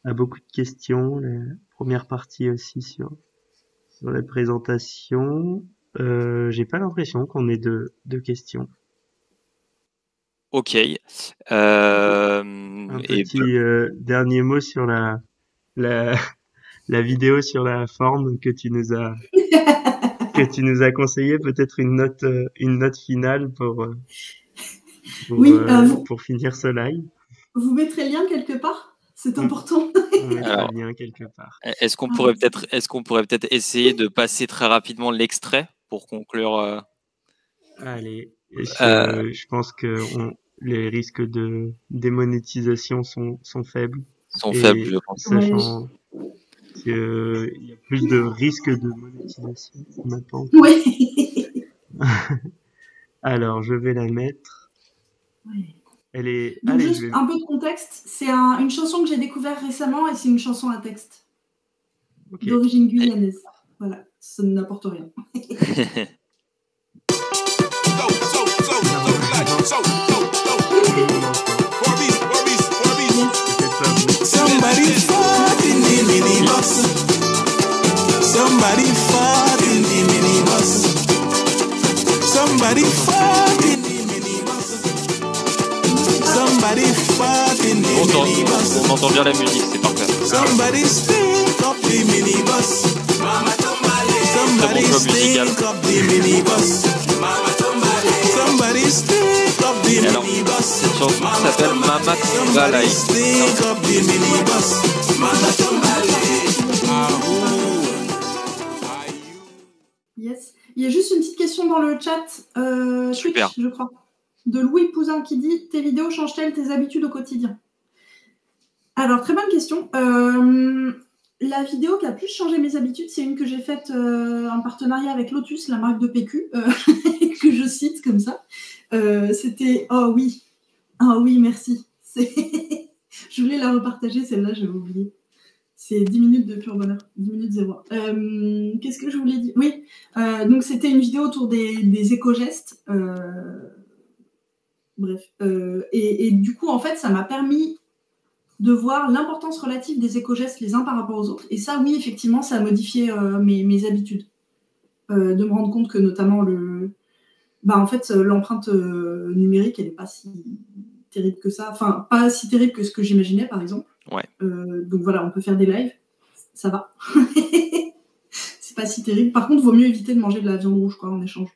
à beaucoup de questions. La première partie aussi sur la présentation. J'ai pas l'impression qu'on ait de questions. Ok. Un petit dernier mot sur la vidéo sur la forme que tu nous as conseillé, peut-être une note finale pour finir ce live. Vous mettrez le lien quelque part, c'est important. On mettra le lien quelque part. Est-ce qu'on pourrait peut-être essayer de passer très rapidement l'extrait pour conclure Allez, je pense que les risques de démonétisation sont faibles. Sont faibles, je pense. Sachant qu'il y a plus de risques de monétisation maintenant. Oui. Alors, je vais la mettre. Oui. Elle est. Donc, juste un peu de contexte. C'est une chanson que j'ai découverte récemment et c'est une chanson à texte. Okay. D'origine guyanaise. Voilà, ça n'apporte rien. Somebody fought in the minibus. Somebody fought in the minibus. Somebody fought in the minibus. Somebody fought in the minibus. On entend bien la musique, c'est parfait. Somebody stink up the minibus. Somebody stink up the minibus. Somebody stink up the minibus. Cette chanson s'appelle Mama Tombalay. Yes. Il y a juste une petite question dans le chat Twitch, je crois, de Louis Pouzin qui dit: tes vidéos changent-elles tes habitudes au quotidien? Alors, très bonne question. La vidéo qui a plus changé mes habitudes, c'est une que j'ai faite en partenariat avec Lotus, la marque de PQ, que je cite comme ça. C'était oh oui, merci. Je voulais la repartager, celle-là, j'avais oublié. C'est 10 minutes de pur bonheur, 10 minutes 0. Qu'est-ce que je voulais dire? Oui, donc c'était une vidéo autour des éco-gestes. Bref. Et du coup, en fait, ça m'a permis de voir l'importance relative des éco-gestes les uns par rapport aux autres. Et ça, oui, effectivement, ça a modifié mes habitudes. De me rendre compte que notamment l'empreinte numérique, elle n'est pas si terrible que ça. Enfin, pas si terrible que ce que j'imaginais, par exemple. Ouais. Donc voilà, on peut faire des lives. Ça va. C'est pas si terrible. Par contre, il vaut mieux éviter de manger de la viande rouge, quoi, en échange.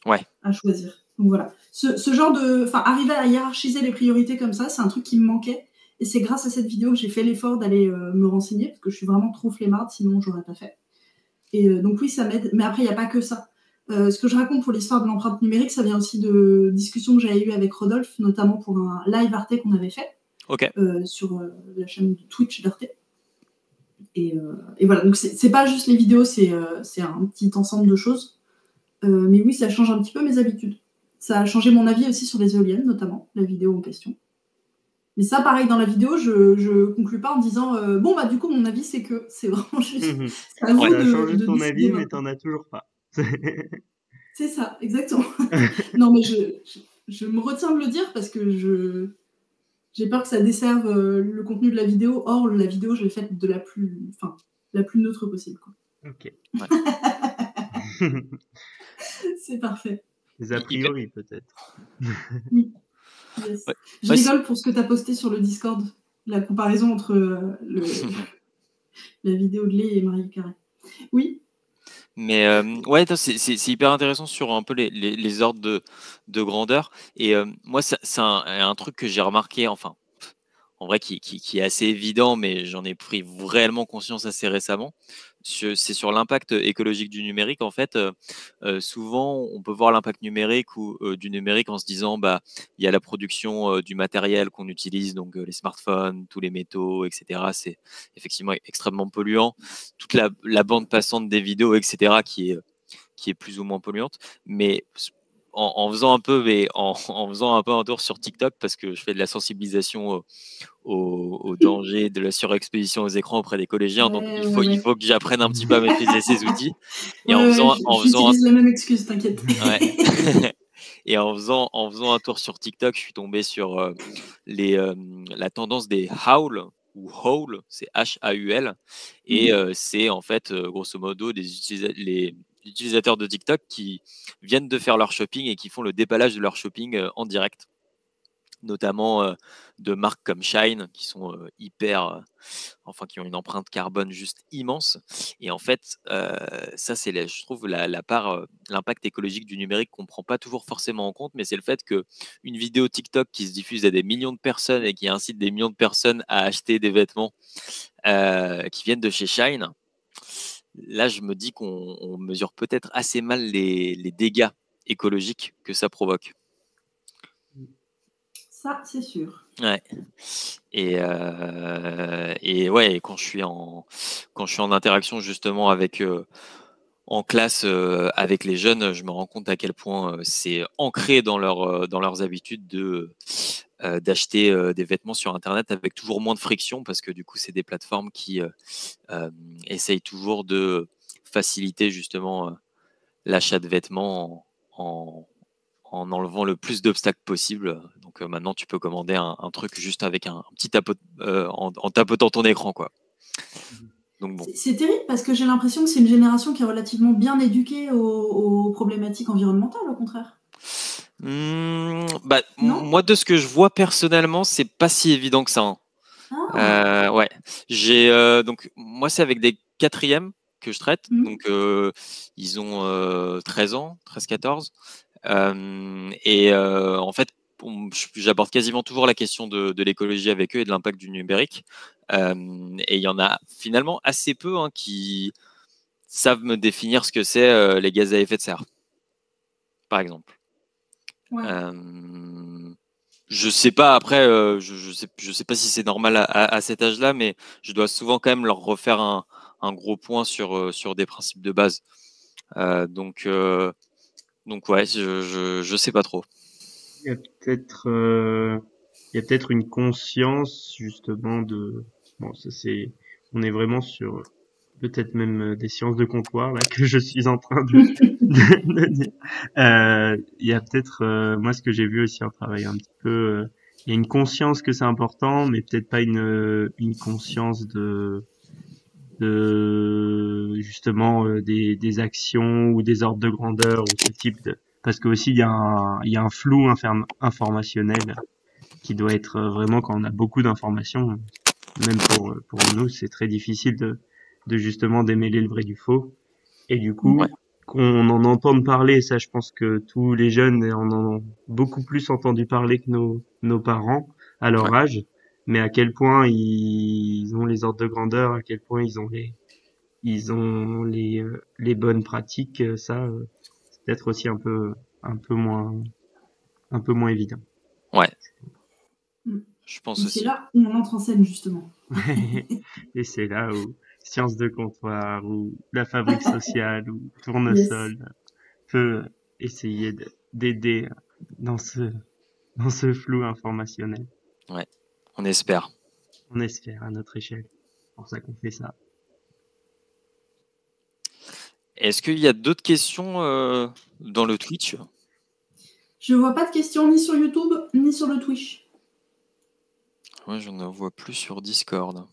Ouais. À choisir. Donc voilà. Ce genre de... Enfin, arriver à hiérarchiser les priorités comme ça, c'est un truc qui me manquait. Et c'est grâce à cette vidéo que j'ai fait l'effort d'aller me renseigner, parce que je suis vraiment trop flemmarde, sinon je n'aurais pas fait. Et donc oui, ça m'aide. Mais après, il n'y a pas que ça. Ce que je raconte pour l'histoire de l'empreinte numérique, ça vient aussi de discussions que j'avais eues avec Rodolphe, notamment pour un live Arte qu'on avait fait sur la chaîne Twitch d'Arte. Et voilà, donc c'est pas juste les vidéos, c'est un petit ensemble de choses. Mais oui, ça change un petit peu mes habitudes. Ça a changé mon avis aussi sur les éoliennes, notamment, la vidéo en question. Mais ça, pareil, dans la vidéo, je conclue pas en disant bon, bah, du coup, mon avis, c'est que c'est vraiment juste. C'est à vous T'as de, changé de ton décider avis, mais maintenant. t'en as toujours pas. C'est ça, exactement. Non, mais je me retiens de le dire parce que j'ai peur que ça desserve le contenu de la vidéo. Or, la vidéo, je l'ai faite de la plus neutre possible, quoi. Ok. C'est parfait. Les a priori, peut-être. Oui. Yes. Ouais. Je Ouais, rigole pour ce que tu as posté sur le Discord, la comparaison entre la vidéo de Lé et Marie Carré. Oui. Mais ouais, c'est hyper intéressant sur un peu les ordres de grandeur. Et moi, c'est un truc que j'ai remarqué, enfin, en vrai, qui est assez évident, mais j'en ai pris réellement conscience assez récemment. C'est sur l'impact écologique du numérique. En fait, souvent, on peut voir l'impact numérique ou du numérique en se disant, bah, il y a la production du matériel qu'on utilise, donc les smartphones, tous les métaux, etc. C'est effectivement extrêmement polluant. Toute la bande passante des vidéos, etc., qui est plus ou moins polluante. Mais en faisant un peu, en faisant un peu un tour sur TikTok, parce que je fais de la sensibilisation au danger de la surexposition aux écrans auprès des collégiens, donc il faut que j'apprenne un petit peu à maîtriser ces outils. Et j'utilise la même excuse, t'inquiète. Ouais. Et en faisant un tour sur TikTok, je suis tombé sur la tendance des haul ou haul, c'est H-A-U-L, et c'est en fait grosso modo les utilisateurs de TikTok qui viennent de faire leur shopping et qui font le déballage de leur shopping en direct, notamment de marques comme Shine qui sont enfin qui ont une empreinte carbone juste immense. Et en fait, ça c'est je trouve la part, l'impact écologique du numérique qu'on prend pas toujours forcément en compte, mais c'est le fait que une vidéo TikTok qui se diffuse à des millions de personnes et qui incite des millions de personnes à acheter des vêtements qui viennent de chez Shine. Là, je me dis qu'on mesure peut-être assez mal les dégâts écologiques que ça provoque. Ça, c'est sûr. Ouais. Et ouais, quand je suis en interaction justement avec en classe avec les jeunes, je me rends compte à quel point c'est ancré dans leurs habitudes d'acheter des vêtements sur Internet avec toujours moins de friction, parce que du coup, c'est des plateformes qui essayent toujours de faciliter justement l'achat de vêtements en enlevant le plus d'obstacles possible. Donc maintenant, tu peux commander un truc juste avec un petit en tapotant ton écran, quoi. Donc bon. C'est terrible parce que j'ai l'impression que c'est une génération qui est relativement bien éduquée aux problématiques environnementales, au contraire. Bah, moi, de ce que je vois personnellement, c'est pas si évident que ça. Hein. Ah. Ouais. Donc moi, c'est avec des quatrièmes que je traite. Donc ils ont 13 ans, 13-14. En fait, j'aborde quasiment toujours la question de l'écologie avec eux et de l'impact du numérique. Et il y en a finalement assez peu qui savent me définir ce que c'est les gaz à effet de serre, par exemple. Ouais. Je sais pas après, je sais pas si c'est normal à cet âge-là, mais je dois souvent quand même leur refaire un gros point sur des principes de base. Donc ouais, je sais pas trop. Il y a peut-être une conscience justement bon, ça c'est, on est vraiment sur peut-être même des sciences de comptoir là que je suis en train de dire. Il y a peut-être moi ce que j'ai vu aussi en travaillant un petit peu, il y a une conscience que c'est important, mais peut-être pas une conscience de justement des actions ou des ordres de grandeur ou ce type de, parce que aussi il y a un flou informationnel qui doit être vraiment, quand on a beaucoup d'informations, même pour nous c'est très difficile de justement démêler le vrai du faux. Et du coup, qu'on en entende parler, ça je pense que tous les jeunes en ont beaucoup plus entendu parler que nos parents à leur âge, mais à quel point ils ont les ordres de grandeur, à quel point ils ont les bonnes pratiques, ça c'est peut-être aussi un peu moins évident. Ouais. Je pense aussi. C'est là où on entre en scène justement. Et c'est là où Sciences de comptoir ou la fabrique sociale ou Tournesol peut essayer d'aider dans ce flou informationnel. Ouais, on espère. On espère à notre échelle. C'est pour ça qu'on fait ça. Est-ce qu'il y a d'autres questions dans le Twitch? Je vois pas de questions ni sur YouTube, ni sur le Twitch. Ouais, j'en vois plus sur Discord.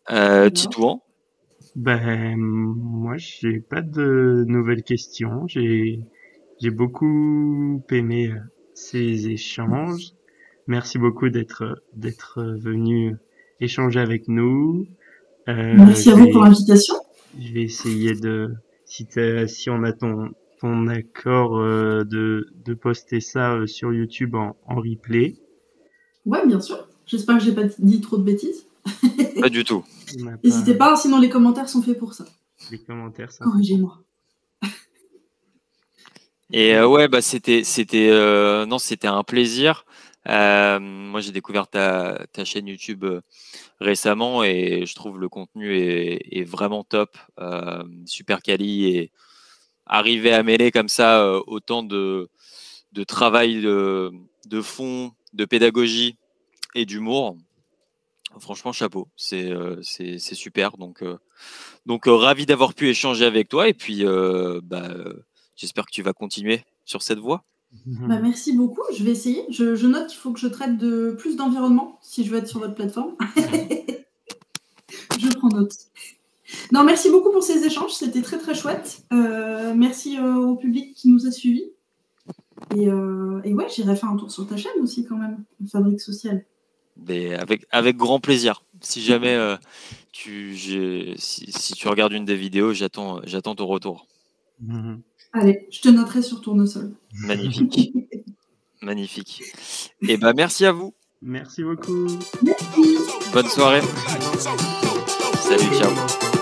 Alors. Titouan? Ben, moi, j'ai pas de nouvelles questions. J'ai beaucoup aimé ces échanges. Merci beaucoup d'être venu échanger avec nous. Merci à vous pour l'invitation. Je vais essayer si on a ton accord de poster ça sur YouTube en replay. Ouais, bien sûr. J'espère que j'ai pas dit trop de bêtises. Pas du tout. N'hésitez pas, sinon les commentaires sont faits pour ça. Les commentaires sont Corrigez-moi. Et ouais, bah c'était un plaisir. Moi, j'ai découvert ta chaîne YouTube récemment et je trouve le contenu est vraiment top, super quali, et arriver à mêler comme ça autant de travail de fond, de pédagogie et d'humour. Franchement, chapeau, c'est super. Donc ravi d'avoir pu échanger avec toi, et puis j'espère que tu vas continuer sur cette voie. Bah, merci beaucoup, je vais essayer. Je note qu'il faut que je traite de plus d'environnement si je veux être sur votre plateforme. Je prends note. Non, merci beaucoup pour ces échanges, c'était très très chouette. Merci au public qui nous a suivis. Et ouais, j'irai faire un tour sur ta chaîne aussi quand même, Fabrique Sociale. Mais avec grand plaisir. Si jamais si tu regardes une des vidéos, j'attends ton retour. Allez, je te noterai sur Tournesol. Magnifique. Magnifique. Et merci à vous. Merci beaucoup. Merci. Bonne soirée. Salut, ciao.